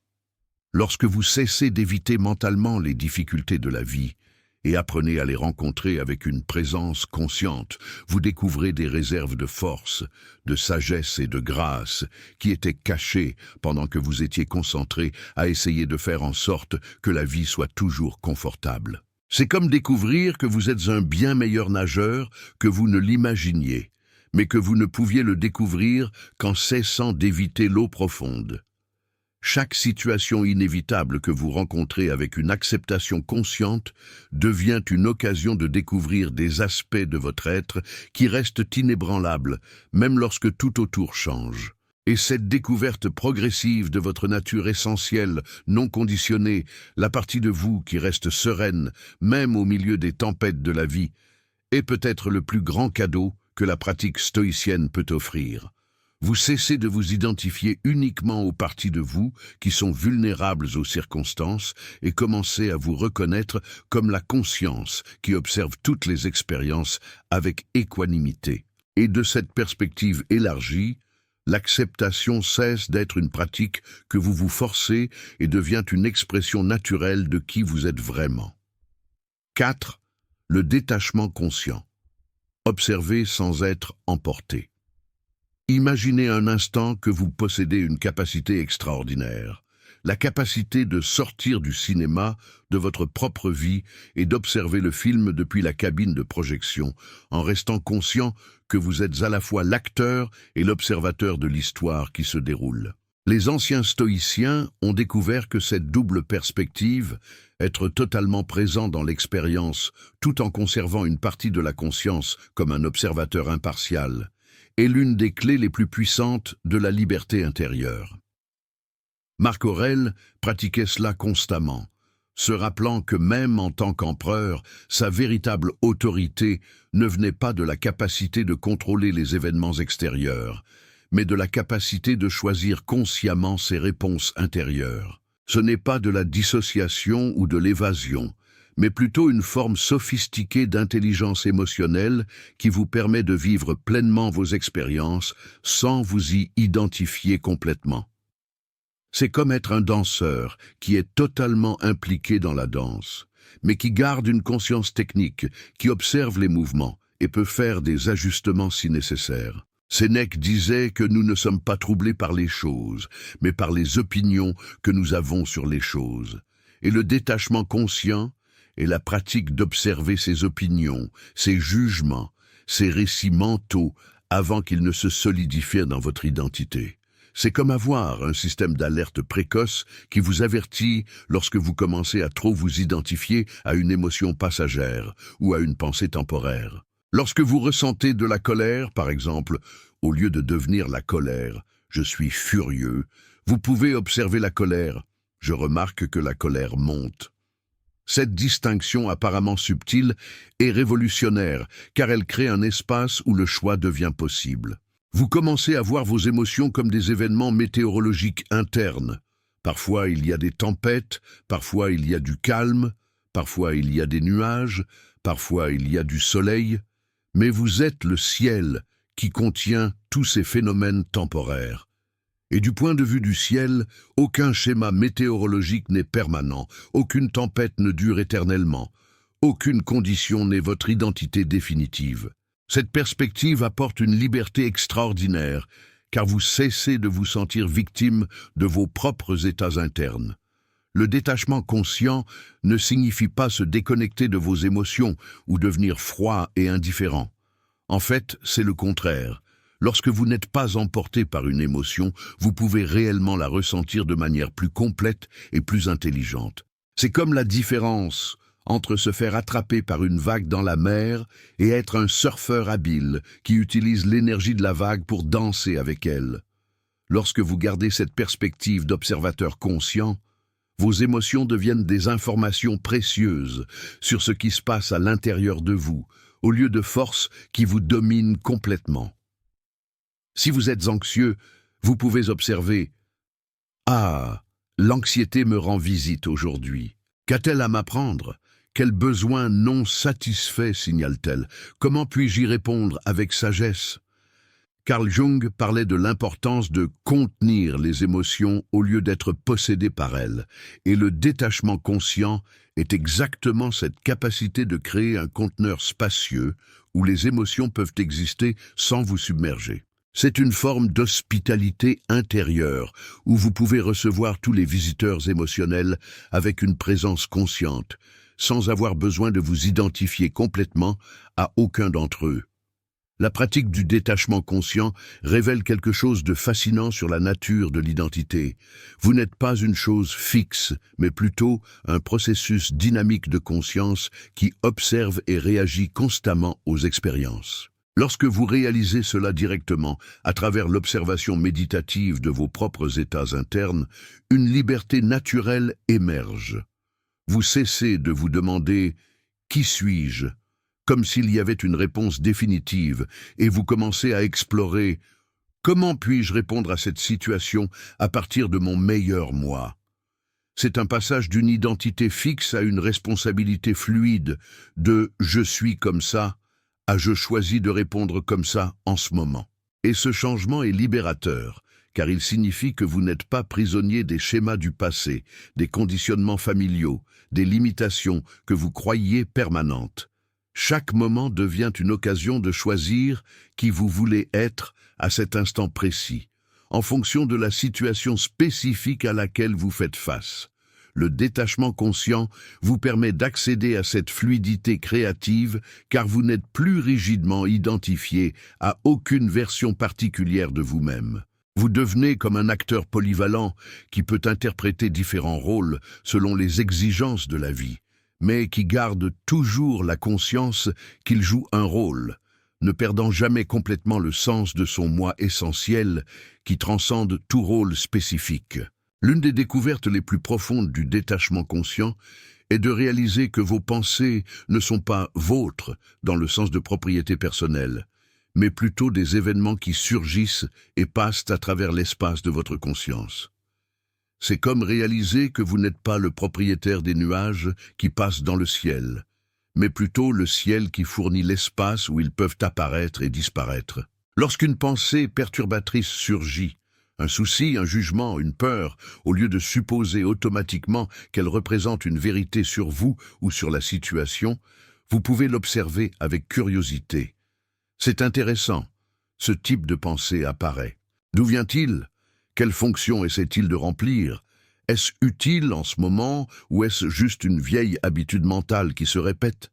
Lorsque vous cessez d'éviter mentalement les difficultés de la vie et apprenez à les rencontrer avec une présence consciente, vous découvrez des réserves de force, de sagesse et de grâce qui étaient cachées pendant que vous étiez concentré à essayer de faire en sorte que la vie soit toujours confortable. C'est comme découvrir que vous êtes un bien meilleur nageur que vous ne l'imaginiez, mais que vous ne pouviez le découvrir qu'en cessant d'éviter l'eau profonde. Chaque situation inévitable que vous rencontrez avec une acceptation consciente devient une occasion de découvrir des aspects de votre être qui restent inébranlables, même lorsque tout autour change. Et cette découverte progressive de votre nature essentielle, non conditionnée, la partie de vous qui reste sereine, même au milieu des tempêtes de la vie, est peut-être le plus grand cadeau que la pratique stoïcienne peut offrir. Vous cessez de vous identifier uniquement aux parties de vous qui sont vulnérables aux circonstances et commencez à vous reconnaître comme la conscience qui observe toutes les expériences avec équanimité. Et de cette perspective élargie, l'acceptation cesse d'être une pratique que vous vous forcez et devient une expression naturelle de qui vous êtes vraiment. 4. Le détachement conscient. Observer sans être emporté. Imaginez un instant que vous possédez une capacité extraordinaire, la capacité de sortir du cinéma, de votre propre vie et d'observer le film depuis la cabine de projection, en restant conscient que vous êtes à la fois l'acteur et l'observateur de l'histoire qui se déroule. Les anciens stoïciens ont découvert que cette double perspective, être totalement présent dans l'expérience tout en conservant une partie de la conscience comme un observateur impartial, est l'une des clés les plus puissantes de la liberté intérieure. Marc Aurèle pratiquait cela constamment, se rappelant que même en tant qu'empereur, sa véritable autorité ne venait pas de la capacité de contrôler les événements extérieurs, mais de la capacité de choisir consciemment ses réponses intérieures. Ce n'est pas de la dissociation ou de l'évasion, mais plutôt une forme sophistiquée d'intelligence émotionnelle qui vous permet de vivre pleinement vos expériences sans vous y identifier complètement. C'est comme être un danseur qui est totalement impliqué dans la danse, mais qui garde une conscience technique, qui observe les mouvements et peut faire des ajustements si nécessaire. Sénèque disait que nous ne sommes pas troublés par les choses, mais par les opinions que nous avons sur les choses. Et le détachement conscient est la pratique d'observer ses opinions, ses jugements, ses récits mentaux avant qu'ils ne se solidifient dans votre identité. C'est comme avoir un système d'alerte précoce qui vous avertit lorsque vous commencez à trop vous identifier à une émotion passagère ou à une pensée temporaire. Lorsque vous ressentez de la colère, par exemple, au lieu de devenir la colère, je suis furieux, vous pouvez observer la colère. Je remarque que la colère monte. Cette distinction apparemment subtile est révolutionnaire, car elle crée un espace où le choix devient possible. Vous commencez à voir vos émotions comme des événements météorologiques internes. Parfois il y a des tempêtes, parfois il y a du calme, parfois il y a des nuages, parfois il y a du soleil, mais vous êtes le ciel qui contient tous ces phénomènes temporaires. Et du point de vue du ciel, aucun schéma météorologique n'est permanent, aucune tempête ne dure éternellement, aucune condition n'est votre identité définitive. Cette perspective apporte une liberté extraordinaire, car vous cessez de vous sentir victime de vos propres états internes. Le détachement conscient ne signifie pas se déconnecter de vos émotions ou devenir froid et indifférent. En fait, c'est le contraire. Lorsque vous n'êtes pas emporté par une émotion, vous pouvez réellement la ressentir de manière plus complète et plus intelligente. C'est comme la différence entre se faire attraper par une vague dans la mer et être un surfeur habile qui utilise l'énergie de la vague pour danser avec elle. Lorsque vous gardez cette perspective d'observateur conscient, vos émotions deviennent des informations précieuses sur ce qui se passe à l'intérieur de vous, au lieu de forces qui vous dominent complètement. Si vous êtes anxieux, vous pouvez observer « Ah, l'anxiété me rend visite aujourd'hui. Qu'a-t-elle à m'apprendre? Quel besoin non satisfait signale-t-elle? Comment puis-je y répondre avec sagesse ?» Carl Jung parlait de l'importance de contenir les émotions au lieu d'être possédé par elles, et le détachement conscient est exactement cette capacité de créer un conteneur spacieux où les émotions peuvent exister sans vous submerger. C'est une forme d'hospitalité intérieure où vous pouvez recevoir tous les visiteurs émotionnels avec une présence consciente, sans avoir besoin de vous identifier complètement à aucun d'entre eux. La pratique du détachement conscient révèle quelque chose de fascinant sur la nature de l'identité. Vous n'êtes pas une chose fixe, mais plutôt un processus dynamique de conscience qui observe et réagit constamment aux expériences. Lorsque vous réalisez cela directement, à travers l'observation méditative de vos propres états internes, une liberté naturelle émerge. Vous cessez de vous demander « Qui suis-je ?» comme s'il y avait une réponse définitive, et vous commencez à explorer « Comment puis-je répondre à cette situation à partir de mon meilleur moi ?» C'est un passage d'une identité fixe à une responsabilité fluide, de « je suis comme ça » à « je choisis de répondre comme ça en ce moment ». Et ce changement est libérateur, car il signifie que vous n'êtes pas prisonnier des schémas du passé, des conditionnements familiaux, des limitations que vous croyiez permanentes. Chaque moment devient une occasion de choisir qui vous voulez être à cet instant précis, en fonction de la situation spécifique à laquelle vous faites face. Le détachement conscient vous permet d'accéder à cette fluidité créative car vous n'êtes plus rigidement identifié à aucune version particulière de vous-même. Vous devenez comme un acteur polyvalent qui peut interpréter différents rôles selon les exigences de la vie, mais qui garde toujours la conscience qu'il joue un rôle, ne perdant jamais complètement le sens de son moi essentiel qui transcende tout rôle spécifique. L'une des découvertes les plus profondes du détachement conscient est de réaliser que vos pensées ne sont pas vôtres dans le sens de propriété personnelle, mais plutôt des événements qui surgissent et passent à travers l'espace de votre conscience. C'est comme réaliser que vous n'êtes pas le propriétaire des nuages qui passent dans le ciel, mais plutôt le ciel qui fournit l'espace où ils peuvent apparaître et disparaître. Lorsqu'une pensée perturbatrice surgit, un souci, un jugement, une peur, au lieu de supposer automatiquement qu'elle représente une vérité sur vous ou sur la situation, vous pouvez l'observer avec curiosité. C'est intéressant, ce type de pensée apparaît. D'où vient-il? Quelle fonction essaie-t-il de remplir? Est-ce utile en ce moment ou est-ce juste une vieille habitude mentale qui se répète?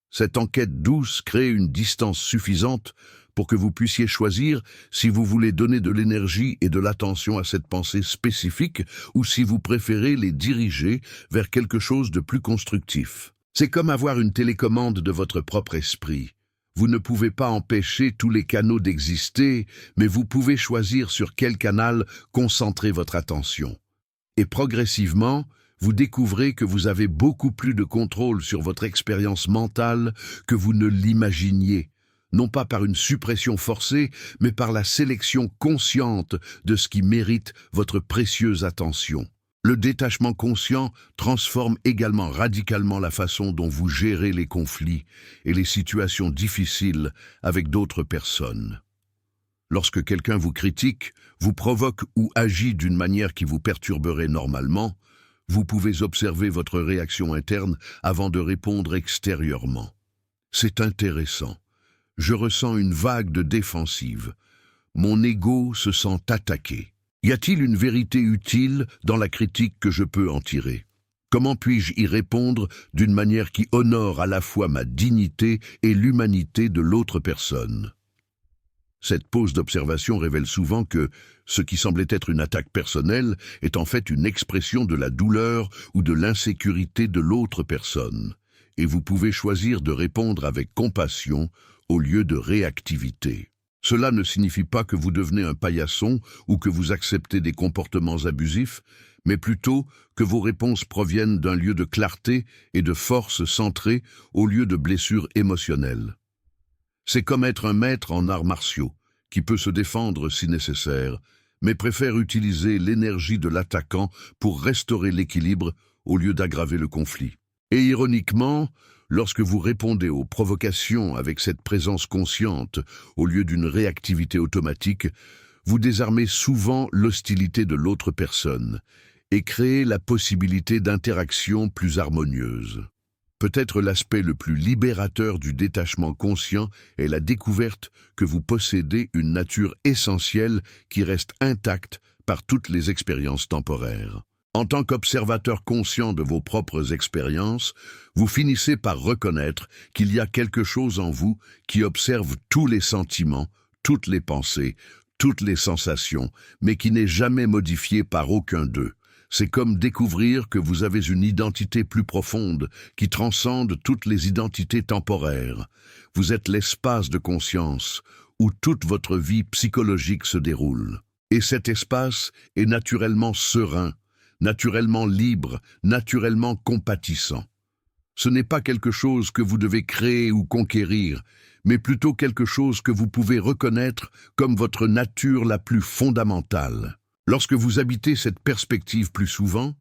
Cette enquête douce crée une distance suffisante pour que vous puissiez choisir si vous voulez donner de l'énergie et de l'attention à cette pensée spécifique ou si vous préférez les diriger vers quelque chose de plus constructif. C'est comme avoir une télécommande de votre propre esprit. Vous ne pouvez pas empêcher tous les canaux d'exister, mais vous pouvez choisir sur quel canal concentrer votre attention. Et progressivement, vous découvrez que vous avez beaucoup plus de contrôle sur votre expérience mentale que vous ne l'imaginiez, non pas par une suppression forcée, mais par la sélection consciente de ce qui mérite votre précieuse attention. Le détachement conscient transforme également radicalement la façon dont vous gérez les conflits et les situations difficiles avec d'autres personnes. Lorsque quelqu'un vous critique, vous provoque ou agit d'une manière qui vous perturberait normalement, vous pouvez observer votre réaction interne avant de répondre extérieurement. C'est intéressant. Je ressens une vague de défensive. Mon ego se sent attaqué. Y a-t-il une vérité utile dans la critique que je peux en tirer? Comment puis-je y répondre d'une manière qui honore à la fois ma dignité et l'humanité de l'autre personne? Cette pause d'observation révèle souvent que ce qui semblait être une attaque personnelle est en fait une expression de la douleur ou de l'insécurité de l'autre personne, et vous pouvez choisir de répondre avec compassion au lieu de réactivité. Cela ne signifie pas que vous devenez un paillasson ou que vous acceptez des comportements abusifs, mais plutôt que vos réponses proviennent d'un lieu de clarté et de force centrée au lieu de blessures émotionnelles. C'est comme être un maître en arts martiaux, qui peut se défendre si nécessaire, mais préfère utiliser l'énergie de l'attaquant pour restaurer l'équilibre au lieu d'aggraver le conflit. Et ironiquement, lorsque vous répondez aux provocations avec cette présence consciente, au lieu d'une réactivité automatique, vous désarmez souvent l'hostilité de l'autre personne et créez la possibilité d'interactions plus harmonieuses. Peut-être l'aspect le plus libérateur du détachement conscient est la découverte que vous possédez une nature essentielle qui reste intacte par toutes les expériences temporaires. En tant qu'observateur conscient de vos propres expériences, vous finissez par reconnaître qu'il y a quelque chose en vous qui observe tous les sentiments, toutes les pensées, toutes les sensations, mais qui n'est jamais modifié par aucun d'eux. C'est comme découvrir que vous avez une identité plus profonde qui transcende toutes les identités temporaires. Vous êtes l'espace de conscience où toute votre vie psychologique se déroule. Et cet espace est naturellement serein, naturellement libre, naturellement compatissant. Ce n'est pas quelque chose que vous devez créer ou conquérir, mais plutôt quelque chose que vous pouvez reconnaître comme votre nature la plus fondamentale. Lorsque vous habitez cette perspective plus souvent,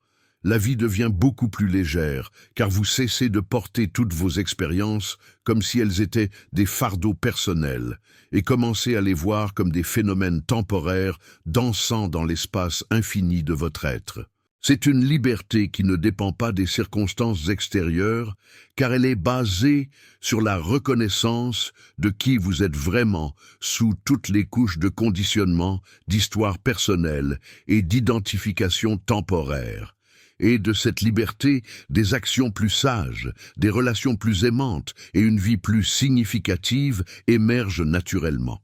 la vie devient beaucoup plus légère, car vous cessez de porter toutes vos expériences comme si elles étaient des fardeaux personnels, et commencez à les voir comme des phénomènes temporaires dansant dans l'espace infini de votre être. C'est une liberté qui ne dépend pas des circonstances extérieures, car elle est basée sur la reconnaissance de qui vous êtes vraiment sous toutes les couches de conditionnement, d'histoire personnelle et d'identification temporaire. Et de cette liberté, des actions plus sages, des relations plus aimantes et une vie plus significative émergent naturellement.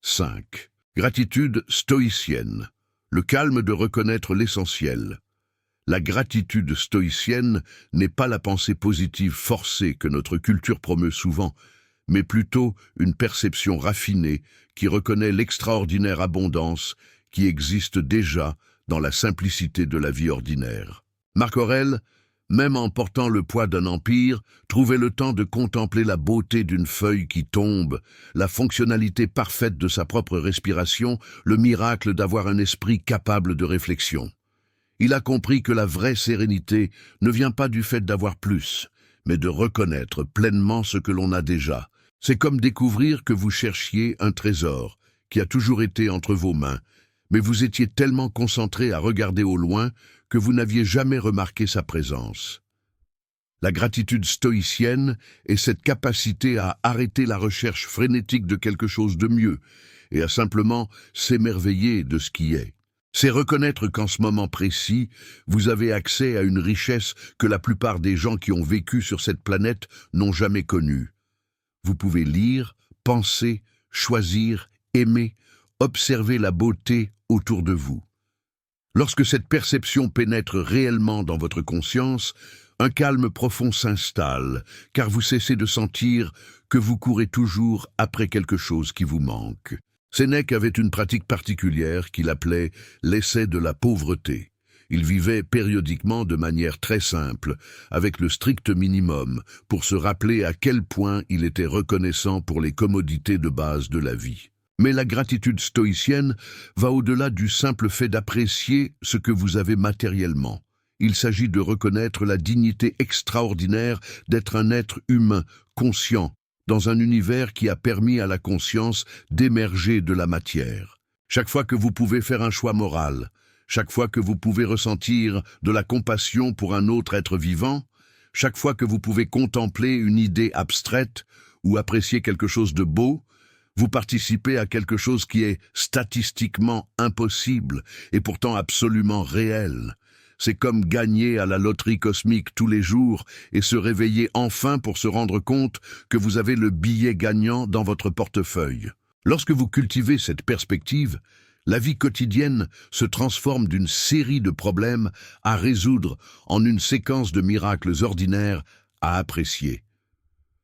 5. Gratitude stoïcienne. Le calme de reconnaître l'essentiel. La gratitude stoïcienne n'est pas la pensée positive forcée que notre culture promeut souvent, mais plutôt une perception raffinée qui reconnaît l'extraordinaire abondance qui existe déjà dans la simplicité de la vie ordinaire. Marc Aurèle, même en portant le poids d'un empire, trouvait le temps de contempler la beauté d'une feuille qui tombe, la fonctionnalité parfaite de sa propre respiration, le miracle d'avoir un esprit capable de réflexion. Il a compris que la vraie sérénité ne vient pas du fait d'avoir plus, mais de reconnaître pleinement ce que l'on a déjà. C'est comme découvrir que vous cherchiez un trésor qui a toujours été entre vos mains, mais vous étiez tellement concentré à regarder au loin que vous n'aviez jamais remarqué sa présence. La gratitude stoïcienne est cette capacité à arrêter la recherche frénétique de quelque chose de mieux et à simplement s'émerveiller de ce qui est. C'est reconnaître qu'en ce moment précis, vous avez accès à une richesse que la plupart des gens qui ont vécu sur cette planète n'ont jamais connue. Vous pouvez lire, penser, choisir, aimer, observer la beauté autour de vous. Lorsque cette perception pénètre réellement dans votre conscience, un calme profond s'installe, car vous cessez de sentir que vous courez toujours après quelque chose qui vous manque. Sénèque avait une pratique particulière qu'il appelait l'essai de la pauvreté. Il vivait périodiquement de manière très simple, avec le strict minimum, pour se rappeler à quel point il était reconnaissant pour les commodités de base de la vie. Mais la gratitude stoïcienne va au-delà du simple fait d'apprécier ce que vous avez matériellement. Il s'agit de reconnaître la dignité extraordinaire d'être un être humain, conscient, dans un univers qui a permis à la conscience d'émerger de la matière. Chaque fois que vous pouvez faire un choix moral, chaque fois que vous pouvez ressentir de la compassion pour un autre être vivant, chaque fois que vous pouvez contempler une idée abstraite ou apprécier quelque chose de beau, vous participez à quelque chose qui est statistiquement impossible et pourtant absolument réel. C'est comme gagner à la loterie cosmique tous les jours et se réveiller enfin pour se rendre compte que vous avez le billet gagnant dans votre portefeuille. Lorsque vous cultivez cette perspective, la vie quotidienne se transforme d'une série de problèmes à résoudre en une séquence de miracles ordinaires à apprécier.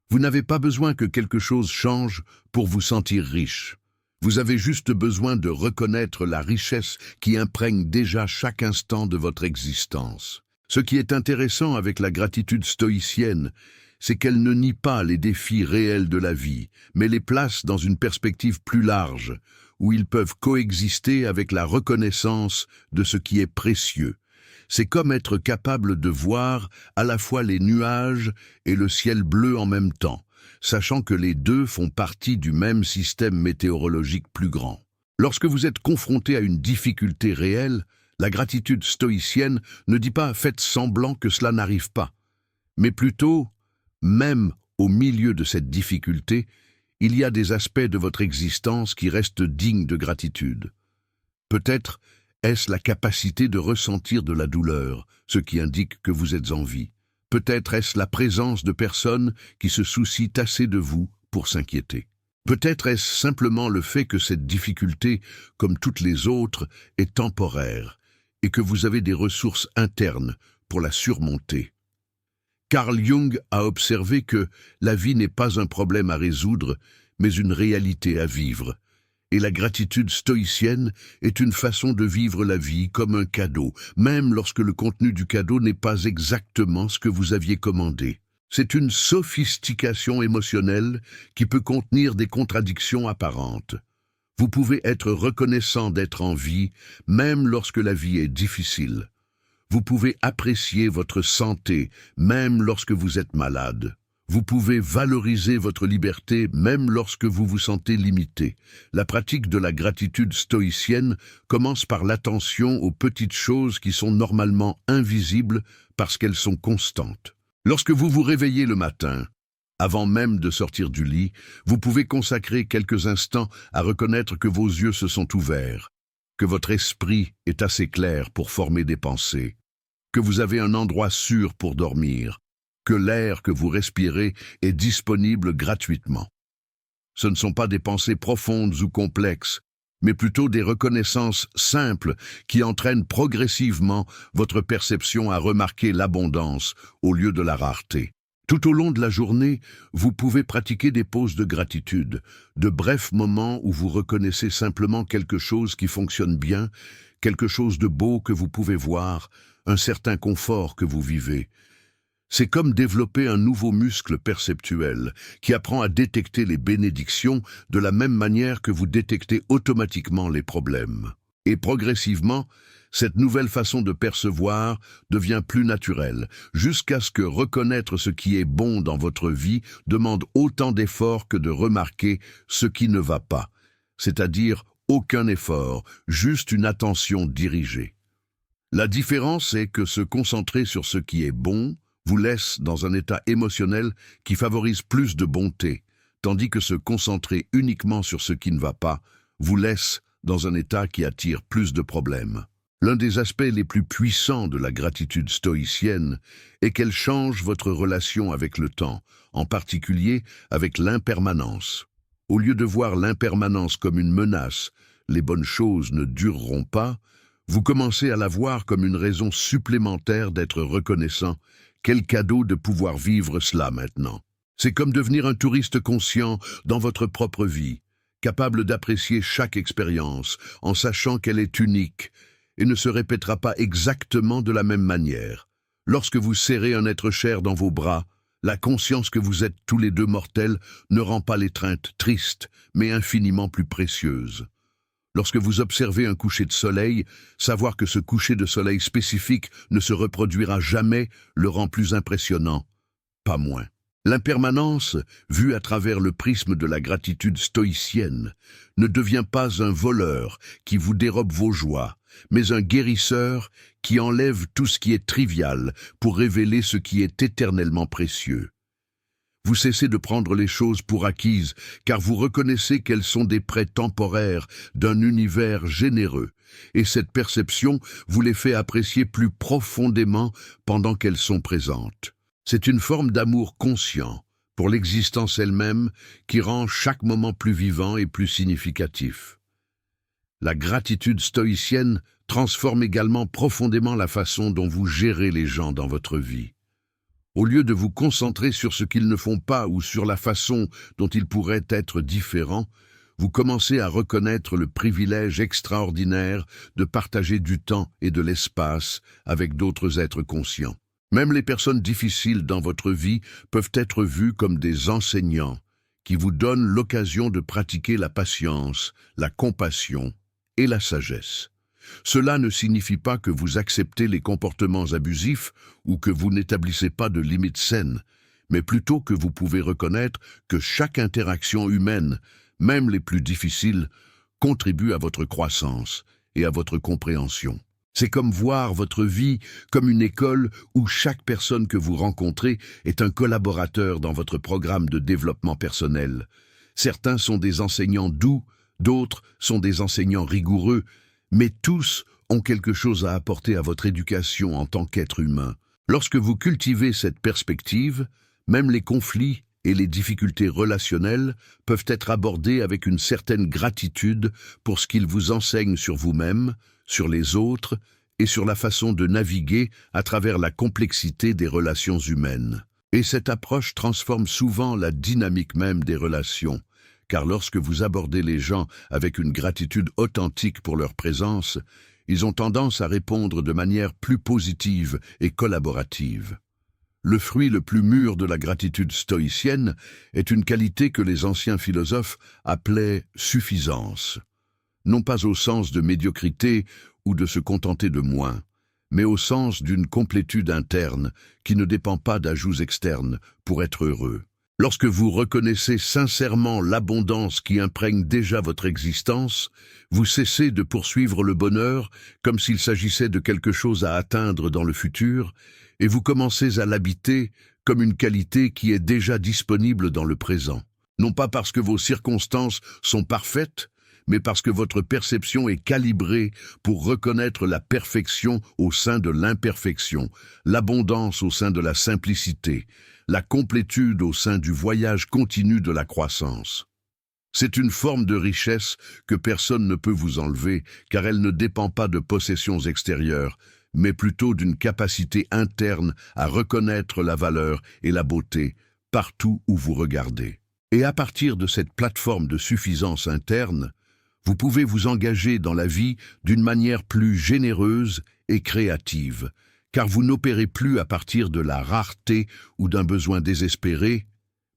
Vous n'avez pas besoin que quelque chose change pour vous sentir riche. Vous avez juste besoin de reconnaître la richesse qui imprègne déjà chaque instant de votre existence. Ce qui est intéressant avec la gratitude stoïcienne, c'est qu'elle ne nie pas les défis réels de la vie, mais les place dans une perspective plus large, où ils peuvent coexister avec la reconnaissance de ce qui est précieux. C'est comme être capable de voir à la fois les nuages et le ciel bleu en même temps, sachant que les deux font partie du même système météorologique plus grand. Lorsque vous êtes confronté à une difficulté réelle, la gratitude stoïcienne ne dit pas « faites semblant que cela n'arrive pas », mais plutôt « même au milieu de cette difficulté, il y a des aspects de votre existence qui restent dignes de gratitude. Peut-être est-ce la capacité de ressentir de la douleur, ce qui indique que vous êtes en vie. Peut-être est-ce la présence de personnes qui se soucient assez de vous pour s'inquiéter. Peut-être est-ce simplement le fait que cette difficulté, comme toutes les autres, est temporaire et que vous avez des ressources internes pour la surmonter. Carl Jung a observé que la vie n'est pas un problème à résoudre, mais une réalité à vivre. Et la gratitude stoïcienne est une façon de vivre la vie comme un cadeau, même lorsque le contenu du cadeau n'est pas exactement ce que vous aviez commandé. C'est une sophistication émotionnelle qui peut contenir des contradictions apparentes. Vous pouvez être reconnaissant d'être en vie, même lorsque la vie est difficile. Vous pouvez apprécier votre santé, même lorsque vous êtes malade. Vous pouvez valoriser votre liberté même lorsque vous vous sentez limité. La pratique de la gratitude stoïcienne commence par l'attention aux petites choses qui sont normalement invisibles parce qu'elles sont constantes. Lorsque vous vous réveillez le matin, avant même de sortir du lit, vous pouvez consacrer quelques instants à reconnaître que vos yeux se sont ouverts, que votre esprit est assez clair pour former des pensées, que vous avez un endroit sûr pour dormir, que l'air que vous respirez est disponible gratuitement. Ce ne sont pas des pensées profondes ou complexes, mais plutôt des reconnaissances simples qui entraînent progressivement votre perception à remarquer l'abondance au lieu de la rareté. Tout au long de la journée, vous pouvez pratiquer des pauses de gratitude, de brefs moments où vous reconnaissez simplement quelque chose qui fonctionne bien, quelque chose de beau que vous pouvez voir, un certain confort que vous vivez. C'est comme développer un nouveau muscle perceptuel qui apprend à détecter les bénédictions de la même manière que vous détectez automatiquement les problèmes. Et progressivement, cette nouvelle façon de percevoir devient plus naturelle, jusqu'à ce que reconnaître ce qui est bon dans votre vie demande autant d'efforts que de remarquer ce qui ne va pas, c'est-à-dire aucun effort, juste une attention dirigée. La différence est que se concentrer sur ce qui est bon vous laisse dans un état émotionnel qui favorise plus de bonté, tandis que se concentrer uniquement sur ce qui ne va pas vous laisse dans un état qui attire plus de problèmes. L'un des aspects les plus puissants de la gratitude stoïcienne est qu'elle change votre relation avec le temps, en particulier avec l'impermanence. Au lieu de voir l'impermanence comme une menace, les bonnes choses ne dureront pas, vous commencez à la voir comme une raison supplémentaire d'être reconnaissant. Quel cadeau de pouvoir vivre cela maintenant. C'est comme devenir un touriste conscient dans votre propre vie, capable d'apprécier chaque expérience en sachant qu'elle est unique et ne se répétera pas exactement de la même manière. Lorsque vous serrez un être cher dans vos bras, la conscience que vous êtes tous les deux mortels ne rend pas l'étreinte triste, mais infiniment plus précieuse. Lorsque vous observez un coucher de soleil, savoir que ce coucher de soleil spécifique ne se reproduira jamais le rend plus impressionnant, pas moins. L'impermanence, vue à travers le prisme de la gratitude stoïcienne, ne devient pas un voleur qui vous dérobe vos joies, mais un guérisseur qui enlève tout ce qui est trivial pour révéler ce qui est éternellement précieux. Vous cessez de prendre les choses pour acquises, car vous reconnaissez qu'elles sont des prêts temporaires d'un univers généreux, et cette perception vous les fait apprécier plus profondément pendant qu'elles sont présentes. C'est une forme d'amour conscient pour l'existence elle-même qui rend chaque moment plus vivant et plus significatif. La gratitude stoïcienne transforme également profondément la façon dont vous gérez les gens dans votre vie. Au lieu de vous concentrer sur ce qu'ils ne font pas ou sur la façon dont ils pourraient être différents, vous commencez à reconnaître le privilège extraordinaire de partager du temps et de l'espace avec d'autres êtres conscients. Même les personnes difficiles dans votre vie peuvent être vues comme des enseignants qui vous donnent l'occasion de pratiquer la patience, la compassion et la sagesse. Cela ne signifie pas que vous acceptez les comportements abusifs ou que vous n'établissez pas de limites saines, mais plutôt que vous pouvez reconnaître que chaque interaction humaine, même les plus difficiles, contribue à votre croissance et à votre compréhension. C'est comme voir votre vie comme une école où chaque personne que vous rencontrez est un collaborateur dans votre programme de développement personnel. Certains sont des enseignants doux, d'autres sont des enseignants rigoureux, mais tous ont quelque chose à apporter à votre éducation en tant qu'être humain. Lorsque vous cultivez cette perspective, même les conflits et les difficultés relationnelles peuvent être abordés avec une certaine gratitude pour ce qu'ils vous enseignent sur vous-même, sur les autres et sur la façon de naviguer à travers la complexité des relations humaines. Et cette approche transforme souvent la dynamique même des relations. Car lorsque vous abordez les gens avec une gratitude authentique pour leur présence, ils ont tendance à répondre de manière plus positive et collaborative. Le fruit le plus mûr de la gratitude stoïcienne est une qualité que les anciens philosophes appelaient suffisance. Non pas au sens de médiocrité ou de se contenter de moins, mais au sens d'une complétude interne qui ne dépend pas d'ajouts externes pour être heureux. Lorsque vous reconnaissez sincèrement l'abondance qui imprègne déjà votre existence, vous cessez de poursuivre le bonheur comme s'il s'agissait de quelque chose à atteindre dans le futur, et vous commencez à l'habiter comme une qualité qui est déjà disponible dans le présent. Non pas parce que vos circonstances sont parfaites, mais parce que votre perception est calibrée pour reconnaître la perfection au sein de l'imperfection, l'abondance au sein de la simplicité, la complétude au sein du voyage continu de la croissance. C'est une forme de richesse que personne ne peut vous enlever, car elle ne dépend pas de possessions extérieures, mais plutôt d'une capacité interne à reconnaître la valeur et la beauté partout où vous regardez. Et à partir de cette plateforme de suffisance interne, vous pouvez vous engager dans la vie d'une manière plus généreuse et créative, car vous n'opérez plus à partir de la rareté ou d'un besoin désespéré,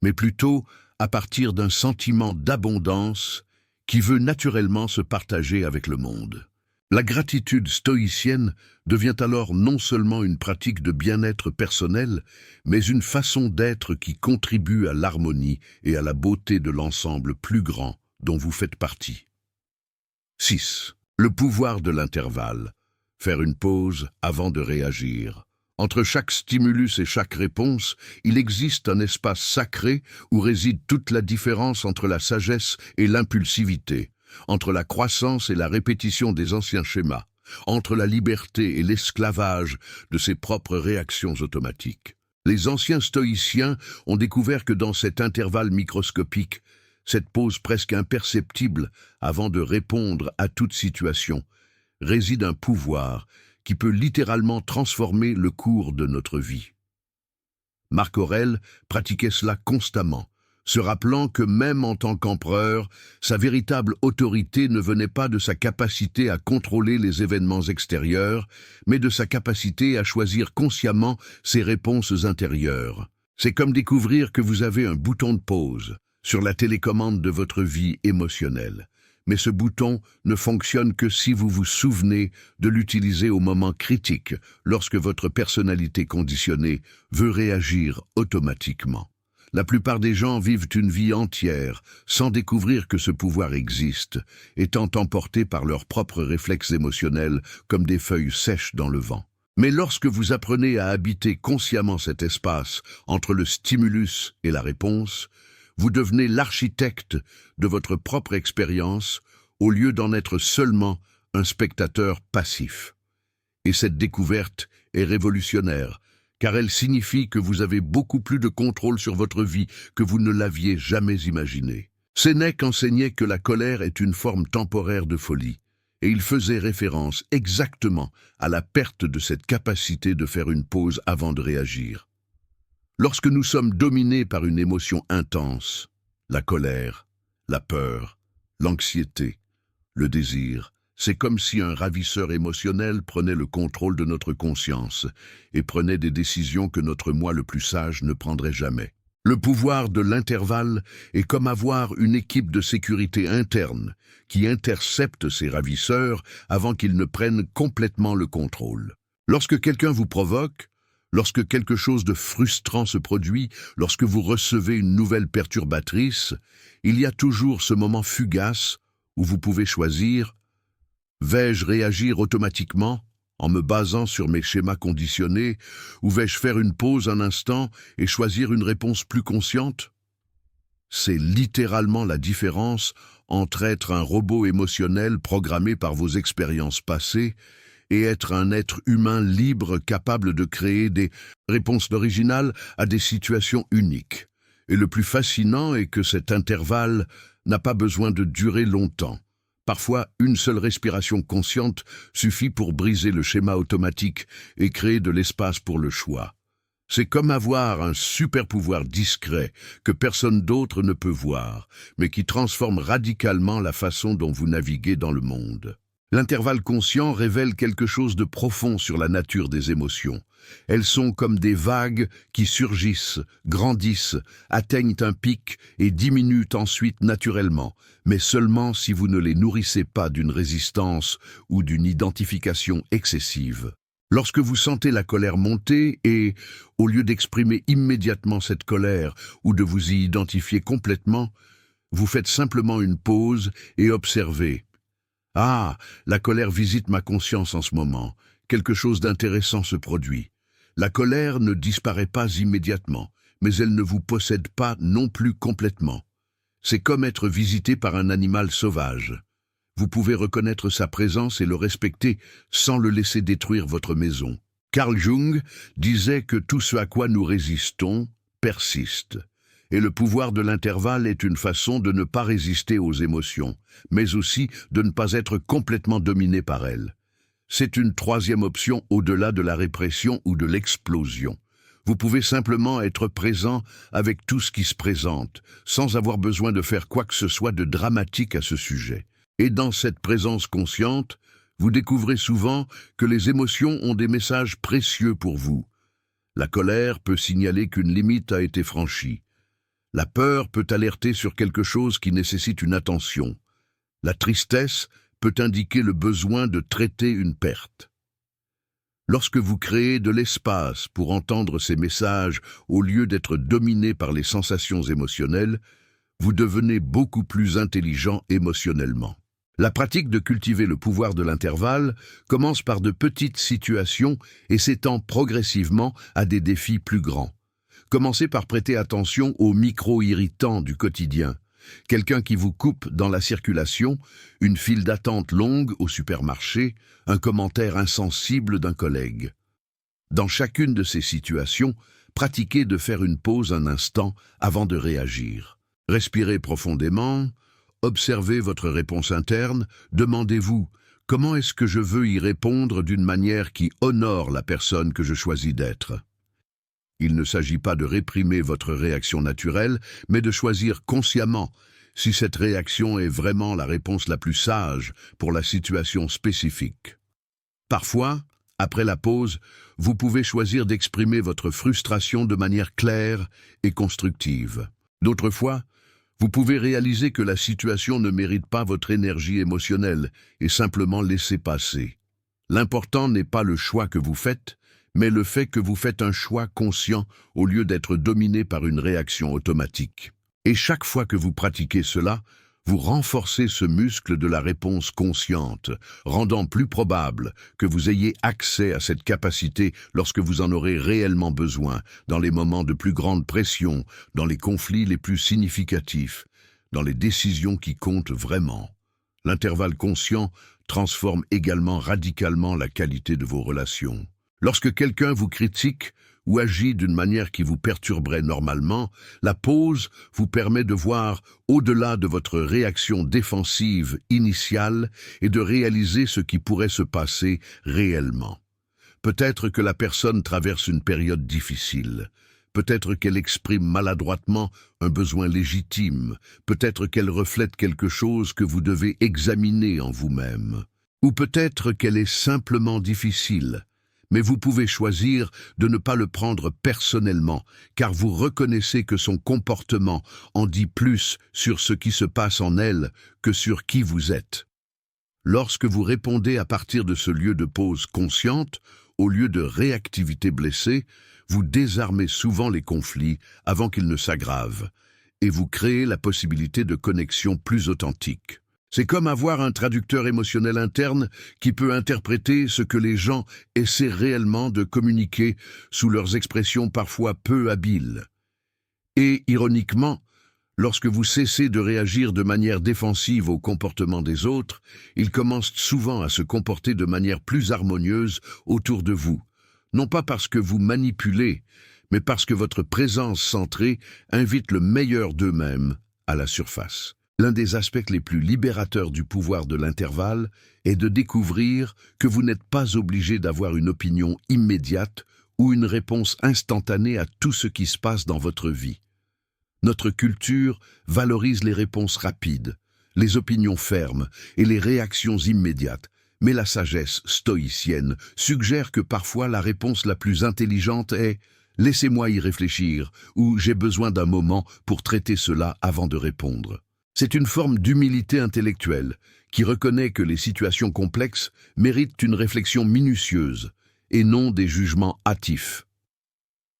mais plutôt à partir d'un sentiment d'abondance qui veut naturellement se partager avec le monde. La gratitude stoïcienne devient alors non seulement une pratique de bien-être personnel, mais une façon d'être qui contribue à l'harmonie et à la beauté de l'ensemble plus grand dont vous faites partie. 6. Le pouvoir de l'intervalle. Faire une pause avant de réagir. Entre chaque stimulus et chaque réponse, il existe un espace sacré où réside toute la différence entre la sagesse et l'impulsivité. entre la croissance et la répétition des anciens schémas, entre la liberté et l'esclavage de ses propres réactions automatiques. Les anciens stoïciens ont découvert que dans cet intervalle microscopique, cette pause presque imperceptible avant de répondre à toute situation, réside un pouvoir qui peut littéralement transformer le cours de notre vie. Marc Aurèle pratiquait cela constamment, se rappelant que même en tant qu'empereur, sa véritable autorité ne venait pas de sa capacité à contrôler les événements extérieurs, mais de sa capacité à choisir consciemment ses réponses intérieures. C'est comme découvrir que vous avez un bouton de pause sur la télécommande de votre vie émotionnelle. Mais ce bouton ne fonctionne que si vous vous souvenez de l'utiliser au moment critique, lorsque votre personnalité conditionnée veut réagir automatiquement. La plupart des gens vivent une vie entière sans découvrir que ce pouvoir existe, étant emportés par leurs propres réflexes émotionnels comme des feuilles sèches dans le vent. Mais lorsque vous apprenez à habiter consciemment cet espace entre le stimulus et la réponse, vous devenez l'architecte de votre propre expérience au lieu d'en être seulement un spectateur passif. Et cette découverte est révolutionnaire, car elle signifie que vous avez beaucoup plus de contrôle sur votre vie que vous ne l'aviez jamais imaginé. Sénèque enseignait que la colère est une forme temporaire de folie, et il faisait référence exactement à la perte de cette capacité de faire une pause avant de réagir. Lorsque nous sommes dominés par une émotion intense, la colère, la peur, l'anxiété, le désir, c'est comme si un ravisseur émotionnel prenait le contrôle de notre conscience et prenait des décisions que notre moi le plus sage ne prendrait jamais. Le pouvoir de l'intervalle est comme avoir une équipe de sécurité interne qui intercepte ces ravisseurs avant qu'ils ne prennent complètement le contrôle. Lorsque quelqu'un vous provoque, lorsque quelque chose de frustrant se produit, lorsque vous recevez une nouvelle perturbatrice, il y a toujours ce moment fugace où vous pouvez choisir: vais-je réagir automatiquement en me basant sur mes schémas conditionnés, ou vais-je faire une pause un instant et choisir une réponse plus consciente? C'est littéralement la différence entre être un robot émotionnel programmé par vos expériences passées et être un être humain libre capable de créer des réponses originales à des situations uniques. Et le plus fascinant est que cet intervalle n'a pas besoin de durer longtemps. Parfois, une seule respiration consciente suffit pour briser le schéma automatique et créer de l'espace pour le choix. C'est comme avoir un super pouvoir discret que personne d'autre ne peut voir, mais qui transforme radicalement la façon dont vous naviguez dans le monde. L'intervalle conscient révèle quelque chose de profond sur la nature des émotions. Elles sont comme des vagues qui surgissent, grandissent, atteignent un pic et diminuent ensuite naturellement, mais seulement si vous ne les nourrissez pas d'une résistance ou d'une identification excessive. Lorsque vous sentez la colère monter et, au lieu d'exprimer immédiatement cette colère ou de vous y identifier complètement, vous faites simplement une pause et observez. Ah, la colère visite ma conscience en ce moment. Quelque chose d'intéressant se produit. La colère ne disparaît pas immédiatement, mais elle ne vous possède pas non plus complètement. C'est comme être visité par un animal sauvage. Vous pouvez reconnaître sa présence et le respecter sans le laisser détruire votre maison. Carl Jung disait que tout ce à quoi nous résistons persiste. Et le pouvoir de l'intervalle est une façon de ne pas résister aux émotions, mais aussi de ne pas être complètement dominé par elles. C'est une troisième option au-delà de la répression ou de l'explosion. Vous pouvez simplement être présent avec tout ce qui se présente, sans avoir besoin de faire quoi que ce soit de dramatique à ce sujet. Et dans cette présence consciente, vous découvrez souvent que les émotions ont des messages précieux pour vous. La colère peut signaler qu'une limite a été franchie. La peur peut alerter sur quelque chose qui nécessite une attention. La tristesse peut indiquer le besoin de traiter une perte. Lorsque vous créez de l'espace pour entendre ces messages au lieu d'être dominé par les sensations émotionnelles, vous devenez beaucoup plus intelligent émotionnellement. La pratique de cultiver le pouvoir de l'intervalle commence par de petites situations et s'étend progressivement à des défis plus grands. Commencez par prêter attention aux micro-irritants du quotidien. quelqu'un qui vous coupe dans la circulation, une file d'attente longue au supermarché, un commentaire insensible d'un collègue. Dans chacune de ces situations, pratiquez de faire une pause un instant avant de réagir. Respirez profondément, observez votre réponse interne, demandez-vous « Comment est-ce que je veux y répondre d'une manière qui honore la personne que je choisis d'être ?» Il ne s'agit pas de réprimer votre réaction naturelle, mais de choisir consciemment si cette réaction est vraiment la réponse la plus sage pour la situation spécifique. Parfois, après la pause, vous pouvez choisir d'exprimer votre frustration de manière claire et constructive. D'autres fois, vous pouvez réaliser que la situation ne mérite pas votre énergie émotionnelle et simplement laisser passer. L'important n'est pas le choix que vous faites, mais le fait que vous faites un choix conscient au lieu d'être dominé par une réaction automatique. Et chaque fois que vous pratiquez cela, vous renforcez ce muscle de la réponse consciente, rendant plus probable que vous ayez accès à cette capacité lorsque vous en aurez réellement besoin, dans les moments de plus grande pression, dans les conflits les plus significatifs, dans les décisions qui comptent vraiment. L'intervalle conscient transforme également radicalement la qualité de vos relations. Lorsque quelqu'un vous critique ou agit d'une manière qui vous perturberait normalement, la pause vous permet de voir au-delà de votre réaction défensive initiale et de réaliser ce qui pourrait se passer réellement. Peut-être que la personne traverse une période difficile. Peut-être qu'elle exprime maladroitement un besoin légitime. Peut-être qu'elle reflète quelque chose que vous devez examiner en vous-même. Ou peut-être qu'elle est simplement difficile. Mais vous pouvez choisir de ne pas le prendre personnellement, car vous reconnaissez que son comportement en dit plus sur ce qui se passe en elle que sur qui vous êtes. Lorsque vous répondez à partir de ce lieu de pause consciente, au lieu de réactivité blessée, vous désarmez souvent les conflits avant qu'ils ne s'aggravent, et vous créez la possibilité de connexions plus authentiques. C'est comme avoir un traducteur émotionnel interne qui peut interpréter ce que les gens essaient réellement de communiquer sous leurs expressions parfois peu habiles. Et, ironiquement, lorsque vous cessez de réagir de manière défensive au comportement des autres, ils commencent souvent à se comporter de manière plus harmonieuse autour de vous. Non pas parce que vous manipulez, mais parce que votre présence centrée invite le meilleur d'eux-mêmes à la surface. L'un des aspects les plus libérateurs du pouvoir de l'intervalle est de découvrir que vous n'êtes pas obligé d'avoir une opinion immédiate ou une réponse instantanée à tout ce qui se passe dans votre vie. Notre culture valorise les réponses rapides, les opinions fermes et les réactions immédiates, mais la sagesse stoïcienne suggère que parfois la réponse la plus intelligente est « laissez-moi y réfléchir » ou « j'ai besoin d'un moment pour traiter cela avant de répondre ». C'est une forme d'humilité intellectuelle qui reconnaît que les situations complexes méritent une réflexion minutieuse et non des jugements hâtifs.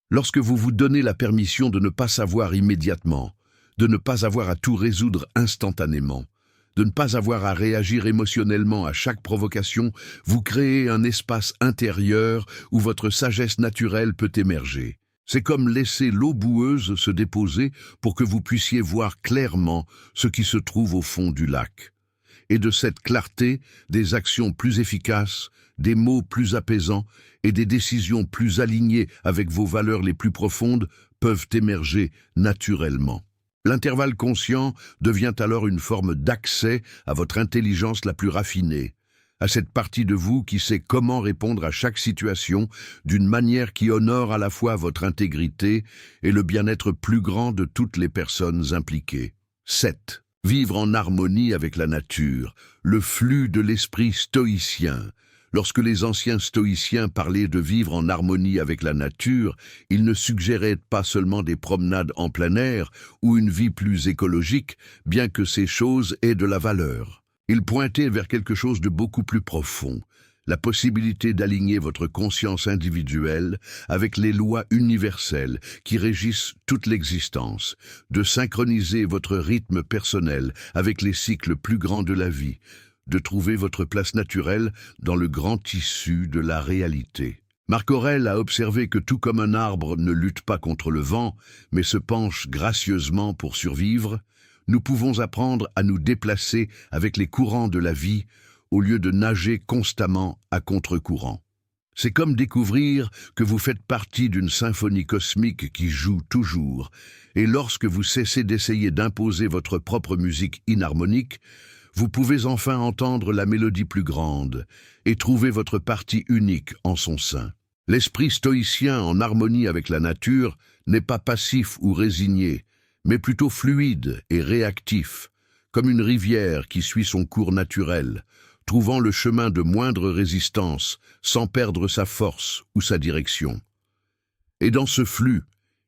Lorsque vous vous donnez la permission de ne pas savoir immédiatement, de ne pas avoir à tout résoudre instantanément, de ne pas avoir à réagir émotionnellement à chaque provocation, vous créez un espace intérieur où votre sagesse naturelle peut émerger. C'est comme laisser l'eau boueuse se déposer pour que vous puissiez voir clairement ce qui se trouve au fond du lac. Et de cette clarté, des actions plus efficaces, des mots plus apaisants et des décisions plus alignées avec vos valeurs les plus profondes peuvent émerger naturellement. L'intervalle conscient devient alors une forme d'accès à votre intelligence la plus raffinée, à cette partie de vous qui sait comment répondre à chaque situation d'une manière qui honore à la fois votre intégrité et le bien-être plus grand de toutes les personnes impliquées. 7. Vivre en harmonie avec la nature, le flux de l'esprit stoïcien. Lorsque les anciens stoïciens parlaient de vivre en harmonie avec la nature, ils ne suggéraient pas seulement des promenades en plein air ou une vie plus écologique, bien que ces choses aient de la valeur. Ils pointaient vers quelque chose de beaucoup plus profond, la possibilité d'aligner votre conscience individuelle avec les lois universelles qui régissent toute l'existence, de synchroniser votre rythme personnel avec les cycles plus grands de la vie, de trouver votre place naturelle dans le grand tissu de la réalité. Marc Aurèle a observé que tout comme un arbre ne lutte pas contre le vent, mais se penche gracieusement pour survivre, nous pouvons apprendre à nous déplacer avec les courants de la vie au lieu de nager constamment à contre-courant. C'est comme découvrir que vous faites partie d'une symphonie cosmique qui joue toujours, et lorsque vous cessez d'essayer d'imposer votre propre musique inharmonique, vous pouvez enfin entendre la mélodie plus grande et trouver votre partie unique en son sein. L'esprit stoïcien en harmonie avec la nature n'est pas passif ou résigné, mais plutôt fluide et réactif, comme une rivière qui suit son cours naturel, trouvant le chemin de moindre résistance sans perdre sa force ou sa direction. Et dans ce flux,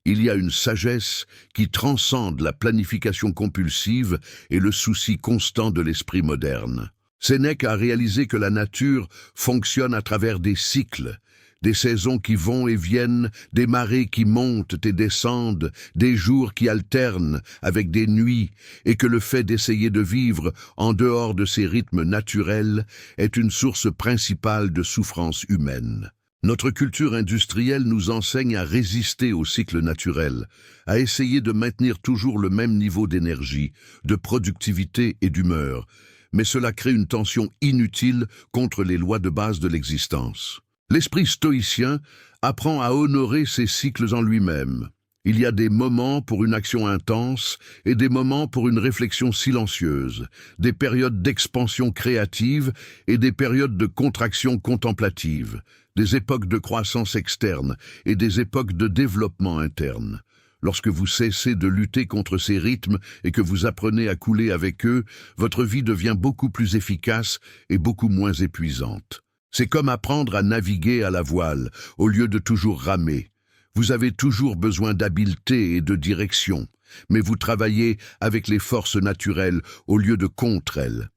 il y a une sagesse qui transcende la planification compulsive et le souci constant de l'esprit moderne. Sénèque a réalisé que la nature fonctionne à travers des cycles, des saisons qui vont et viennent, des marées qui montent et descendent, des jours qui alternent avec des nuits, et que le fait d'essayer de vivre en dehors de ces rythmes naturels est une source principale de souffrance humaine. Notre culture industrielle nous enseigne à résister au cycle naturel, à essayer de maintenir toujours le même niveau d'énergie, de productivité et d'humeur, mais cela crée une tension inutile contre les lois de base de l'existence. L'esprit stoïcien apprend à honorer ces cycles en lui-même. Il y a des moments pour une action intense et des moments pour une réflexion silencieuse, des périodes d'expansion créative et des périodes de contraction contemplative, des époques de croissance externe et des époques de développement interne. Lorsque vous cessez de lutter contre ces rythmes et que vous apprenez à couler avec eux, votre vie devient beaucoup plus efficace et beaucoup moins épuisante. C'est comme apprendre à naviguer à la voile, au lieu de toujours ramer. Vous avez toujours besoin d'habileté et de direction, mais vous travaillez avec les forces naturelles au lieu de contre elles.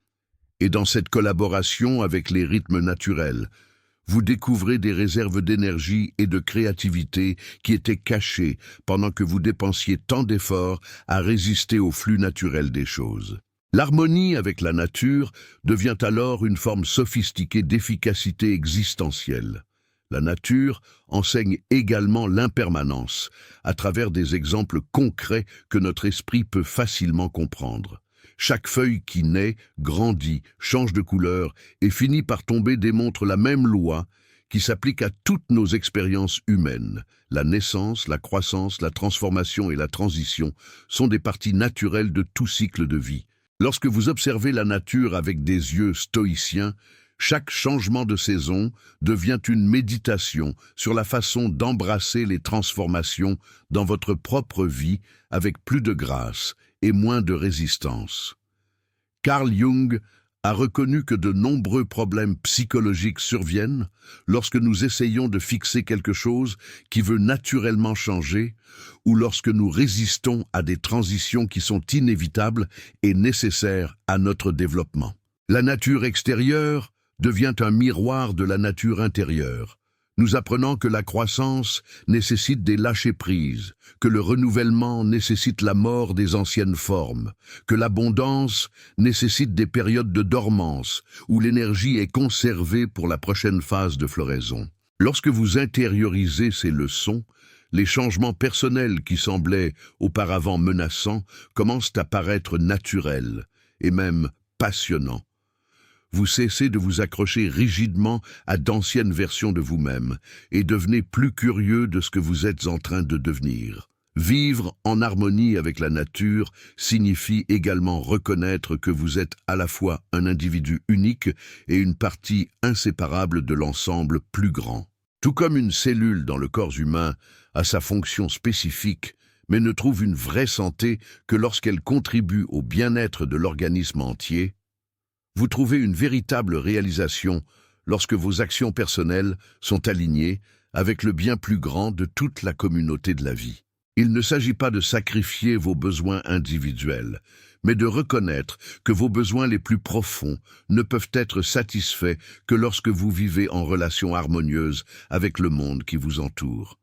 Et dans cette collaboration avec les rythmes naturels, vous découvrez des réserves d'énergie et de créativité qui étaient cachées pendant que vous dépensiez tant d'efforts à résister au flux naturel des choses. L'harmonie avec la nature devient alors une forme sophistiquée d'efficacité existentielle. La nature enseigne également l'impermanence, à travers des exemples concrets que notre esprit peut facilement comprendre. Chaque feuille qui naît, grandit, change de couleur et finit par tomber démontre la même loi qui s'applique à toutes nos expériences humaines. La naissance, la croissance, la transformation et la transition sont des parties naturelles de tout cycle de vie. Lorsque vous observez la nature avec des yeux stoïciens, chaque changement de saison devient une méditation sur la façon d'embrasser les transformations dans votre propre vie avec plus de grâce et moins de résistance. Carl Jung a reconnu que de nombreux problèmes psychologiques surviennent lorsque nous essayons de fixer quelque chose qui veut naturellement changer ou lorsque nous résistons à des transitions qui sont inévitables et nécessaires à notre développement. La nature extérieure devient un miroir de la nature intérieure, nous apprenant que la croissance nécessite des lâcher-prises, que le renouvellement nécessite la mort des anciennes formes, que l'abondance nécessite des périodes de dormance, où l'énergie est conservée pour la prochaine phase de floraison. Lorsque vous intériorisez ces leçons, les changements personnels qui semblaient auparavant menaçants commencent à paraître naturels et même passionnants. Vous cessez de vous accrocher rigidement à d'anciennes versions de vous-même et devenez plus curieux de ce que vous êtes en train de devenir. Vivre en harmonie avec la nature signifie également reconnaître que vous êtes à la fois un individu unique et une partie inséparable de l'ensemble plus grand. Tout comme une cellule dans le corps humain a sa fonction spécifique, mais ne trouve une vraie santé que lorsqu'elle contribue au bien-être de l'organisme entier, vous trouvez une véritable réalisation lorsque vos actions personnelles sont alignées avec le bien plus grand de toute la communauté de la vie. Il ne s'agit pas de sacrifier vos besoins individuels, mais de reconnaître que vos besoins les plus profonds ne peuvent être satisfaits que lorsque vous vivez en relation harmonieuse avec le monde qui vous entoure.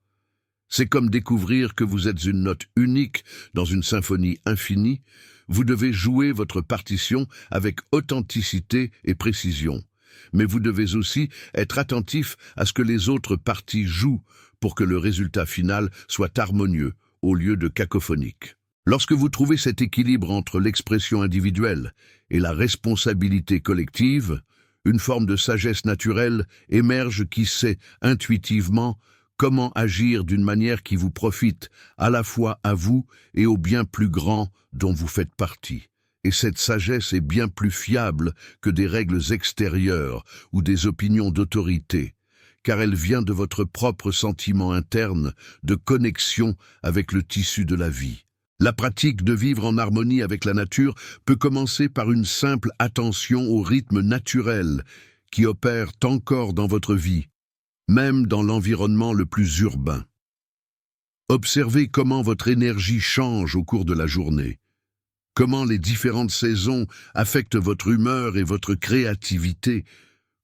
C'est comme découvrir que vous êtes une note unique dans une symphonie infinie. Vous devez jouer votre partition avec authenticité et précision, mais vous devez aussi être attentif à ce que les autres parties jouent pour que le résultat final soit harmonieux au lieu de cacophonique. Lorsque vous trouvez cet équilibre entre l'expression individuelle et la responsabilité collective, une forme de sagesse naturelle émerge qui sait intuitivement comment agir d'une manière qui vous profite à la fois à vous et au bien plus grand dont vous faites partie. Et cette sagesse est bien plus fiable que des règles extérieures ou des opinions d'autorité, car elle vient de votre propre sentiment interne de connexion avec le tissu de la vie. La pratique de vivre en harmonie avec la nature peut commencer par une simple attention au rythme naturel qui opère encore dans votre vie, même dans l'environnement le plus urbain. Observez comment votre énergie change au cours de la journée, comment les différentes saisons affectent votre humeur et votre créativité,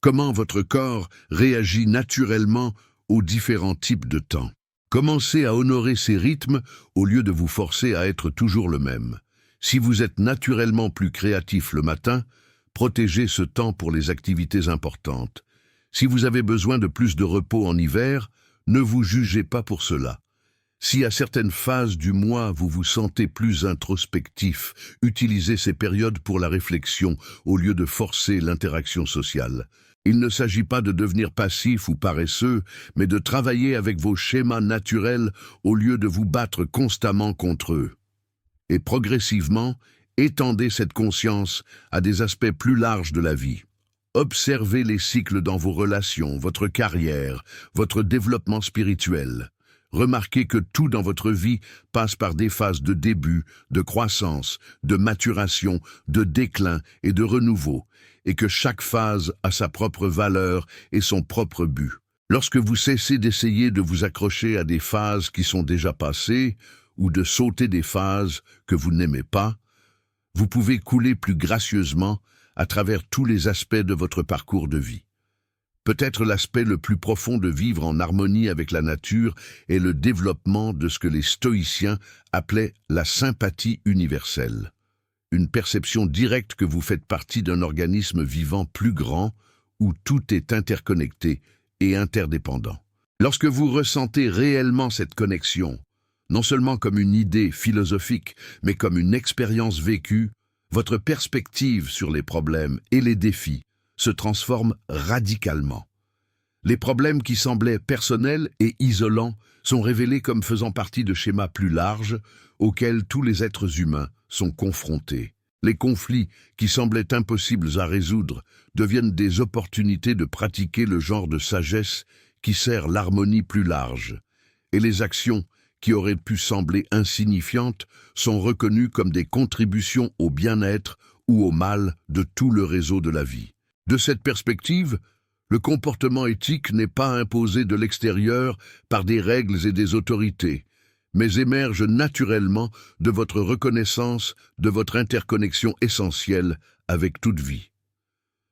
comment votre corps réagit naturellement aux différents types de temps. Commencez à honorer ces rythmes au lieu de vous forcer à être toujours le même. Si vous êtes naturellement plus créatif le matin, protégez ce temps pour les activités importantes. Si vous avez besoin de plus de repos en hiver, ne vous jugez pas pour cela. Si à certaines phases du mois vous vous sentez plus introspectif, utilisez ces périodes pour la réflexion au lieu de forcer l'interaction sociale. Il ne s'agit pas de devenir passif ou paresseux, mais de travailler avec vos schémas naturels au lieu de vous battre constamment contre eux. Et progressivement, étendez cette conscience à des aspects plus larges de la vie. Observez les cycles dans vos relations, votre carrière, votre développement spirituel. Remarquez que tout dans votre vie passe par des phases de début, de croissance, de maturation, de déclin et de renouveau, et que chaque phase a sa propre valeur et son propre but. Lorsque vous cessez d'essayer de vous accrocher à des phases qui sont déjà passées, ou de sauter des phases que vous n'aimez pas, vous pouvez couler plus gracieusement à travers tous les aspects de votre parcours de vie. Peut-être l'aspect le plus profond de vivre en harmonie avec la nature est le développement de ce que les stoïciens appelaient la sympathie universelle. Une perception directe que vous faites partie d'un organisme vivant plus grand où tout est interconnecté et interdépendant. Lorsque vous ressentez réellement cette connexion, non seulement comme une idée philosophique, mais comme une expérience vécue, votre perspective sur les problèmes et les défis se transforme radicalement. Les problèmes qui semblaient personnels et isolants sont révélés comme faisant partie de schémas plus larges auxquels tous les êtres humains sont confrontés. Les conflits qui semblaient impossibles à résoudre deviennent des opportunités de pratiquer le genre de sagesse qui sert l'harmonie plus large, et les actions qui auraient pu sembler insignifiantes sont reconnues comme des contributions au bien-être ou au mal de tout le réseau de la vie. De cette perspective, le comportement éthique n'est pas imposé de l'extérieur par des règles et des autorités, mais émerge naturellement de votre reconnaissance de votre interconnexion essentielle avec toute vie.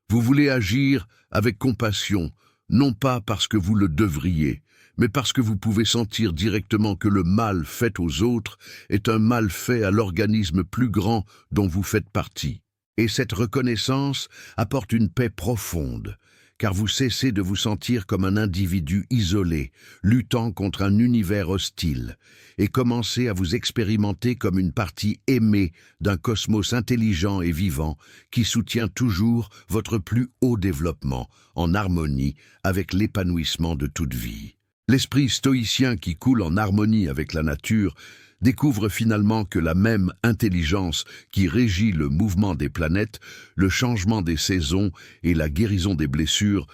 Vous voulez agir avec compassion, non pas parce que vous le devriez, mais parce que vous pouvez sentir directement que le mal fait aux autres est un mal fait à l'organisme plus grand dont vous faites partie. Et cette reconnaissance apporte une paix profonde, car vous cessez de vous sentir comme un individu isolé, luttant contre un univers hostile, et commencez à vous expérimenter comme une partie aimée d'un cosmos intelligent et vivant qui soutient toujours votre plus haut développement, en harmonie avec l'épanouissement de toute vie. L'esprit stoïcien qui coule en harmonie avec la nature découvre finalement que la même intelligence qui régit le mouvement des planètes, le changement des saisons et la guérison des blessures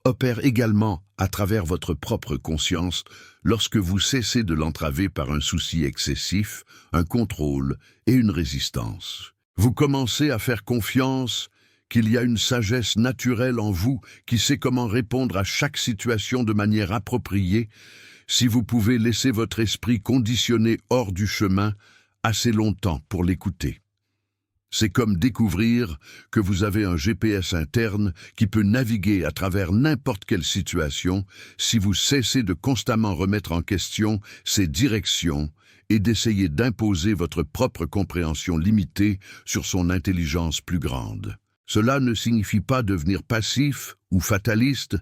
opère également à travers votre propre conscience lorsque vous cessez de l'entraver par un souci excessif, un contrôle et une résistance. Vous commencez à faire confiance qu'il y a une sagesse naturelle en vous qui sait comment répondre à chaque situation de manière appropriée, si vous pouvez laisser votre esprit conditionné hors du chemin assez longtemps pour l'écouter. C'est comme découvrir que vous avez un GPS interne qui peut naviguer à travers n'importe quelle situation si vous cessez de constamment remettre en question ses directions et d'essayer d'imposer votre propre compréhension limitée sur son intelligence plus grande. Cela ne signifie pas devenir passif ou fataliste,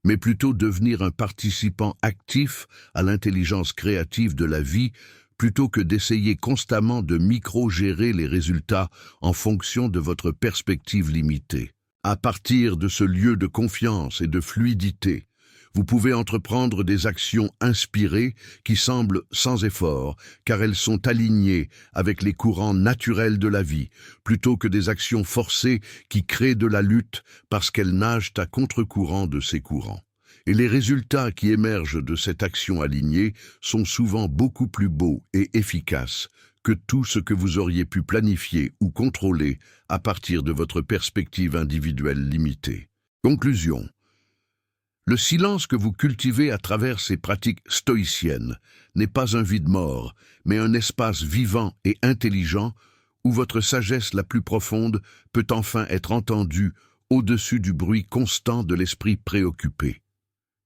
mais plutôt devenir un participant actif à l'intelligence créative de la vie plutôt que d'essayer constamment de micro-gérer les résultats en fonction de votre perspective limitée. À partir de ce lieu de confiance et de fluidité, vous pouvez entreprendre des actions inspirées qui semblent sans effort, car elles sont alignées avec les courants naturels de la vie, plutôt que des actions forcées qui créent de la lutte parce qu'elles nagent à contre-courant de ces courants. Et les résultats qui émergent de cette action alignée sont souvent beaucoup plus beaux et efficaces que tout ce que vous auriez pu planifier ou contrôler à partir de votre perspective individuelle limitée. Conclusion. Le silence que vous cultivez à travers ces pratiques stoïciennes n'est pas un vide mort, mais un espace vivant et intelligent où votre sagesse la plus profonde peut enfin être entendue au-dessus du bruit constant de l'esprit préoccupé.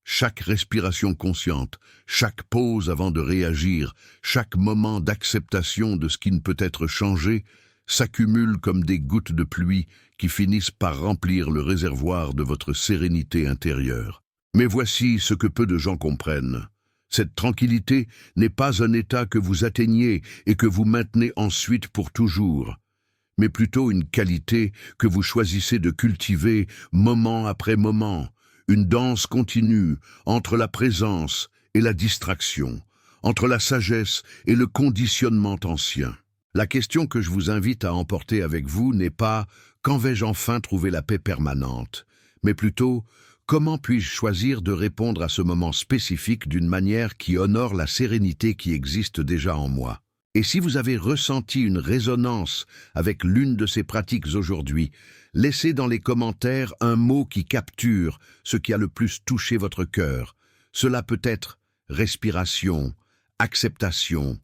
Chaque respiration consciente, chaque pause avant de réagir, chaque moment d'acceptation de ce qui ne peut être changé, s'accumulent comme des gouttes de pluie qui finissent par remplir le réservoir de votre sérénité intérieure. Mais voici ce que peu de gens comprennent. Cette tranquillité n'est pas un état que vous atteignez et que vous maintenez ensuite pour toujours, mais plutôt une qualité que vous choisissez de cultiver moment après moment, une danse continue entre la présence et la distraction, entre la sagesse et le conditionnement ancien. La question que je vous invite à emporter avec vous n'est pas « quand vais-je enfin trouver la paix permanente ?», mais plutôt « comment puis-je choisir de répondre à ce moment spécifique d'une manière qui honore la sérénité qui existe déjà en moi ?» Et si vous avez ressenti une résonance avec l'une de ces pratiques aujourd'hui, laissez dans les commentaires un mot qui capture ce qui a le plus touché votre cœur. Cela peut être respiration, acceptation,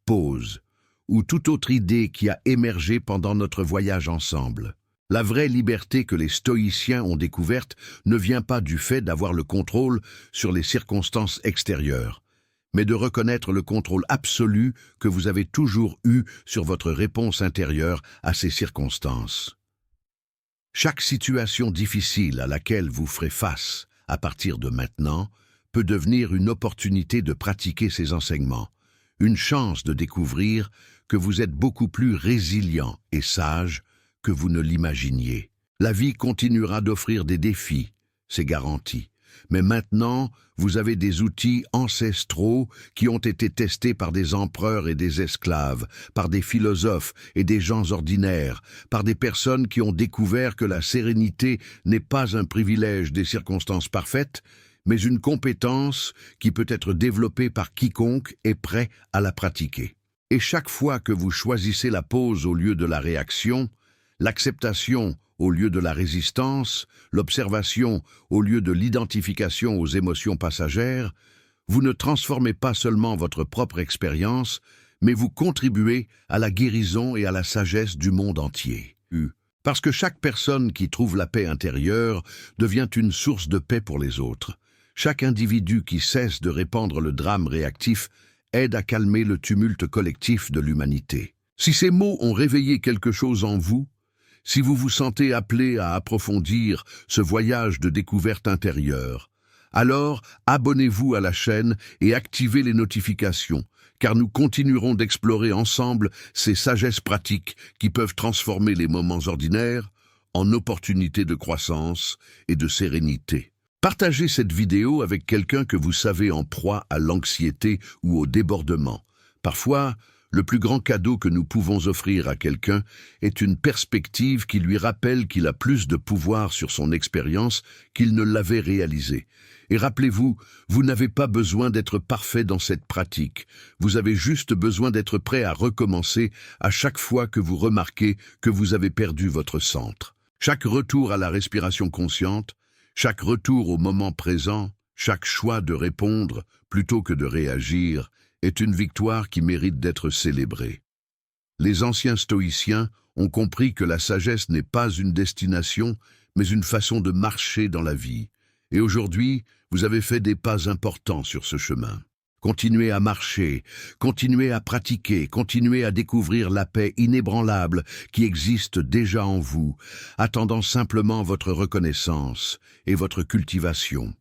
pause, ou toute autre idée qui a émergé pendant notre voyage ensemble. La vraie liberté que les stoïciens ont découverte ne vient pas du fait d'avoir le contrôle sur les circonstances extérieures, mais de reconnaître le contrôle absolu que vous avez toujours eu sur votre réponse intérieure à ces circonstances. Chaque situation difficile à laquelle vous ferez face à partir de maintenant peut devenir une opportunité de pratiquer ces enseignements, une chance de découvrir que vous êtes beaucoup plus résilient et sage que vous ne l'imaginiez. La vie continuera d'offrir des défis, c'est garanti. Mais maintenant, vous avez des outils ancestraux qui ont été testés par des empereurs et des esclaves, par des philosophes et des gens ordinaires, par des personnes qui ont découvert que la sérénité n'est pas un privilège des circonstances parfaites, mais une compétence qui peut être développée par quiconque est prêt à la pratiquer. Et chaque fois que vous choisissez la pause au lieu de la réaction, l'acceptation au lieu de la résistance, l'observation au lieu de l'identification aux émotions passagères, vous ne transformez pas seulement votre propre expérience, mais vous contribuez à la guérison et à la sagesse du monde entier. Parce que chaque personne qui trouve la paix intérieure devient une source de paix pour les autres. Chaque individu qui cesse de répandre le drame réactif aide à calmer le tumulte collectif de l'humanité. Si ces mots ont réveillé quelque chose en vous, si vous vous sentez appelé à approfondir ce voyage de découverte intérieure, alors abonnez-vous à la chaîne et activez les notifications, car nous continuerons d'explorer ensemble ces sagesses pratiques qui peuvent transformer les moments ordinaires en opportunités de croissance et de sérénité. Partagez cette vidéo avec quelqu'un que vous savez en proie à l'anxiété ou au débordement. Parfois, le plus grand cadeau que nous pouvons offrir à quelqu'un est une perspective qui lui rappelle qu'il a plus de pouvoir sur son expérience qu'il ne l'avait réalisé. Et rappelez-vous, vous n'avez pas besoin d'être parfait dans cette pratique. Vous avez juste besoin d'être prêt à recommencer à chaque fois que vous remarquez que vous avez perdu votre centre. Chaque retour à la respiration consciente, chaque retour au moment présent, chaque choix de répondre plutôt que de réagir, est une victoire qui mérite d'être célébrée. Les anciens stoïciens ont compris que la sagesse n'est pas une destination, mais une façon de marcher dans la vie. Et aujourd'hui, vous avez fait des pas importants sur ce chemin. Continuez à marcher, continuez à pratiquer, continuez à découvrir la paix inébranlable qui existe déjà en vous, attendant simplement votre reconnaissance et votre cultivation.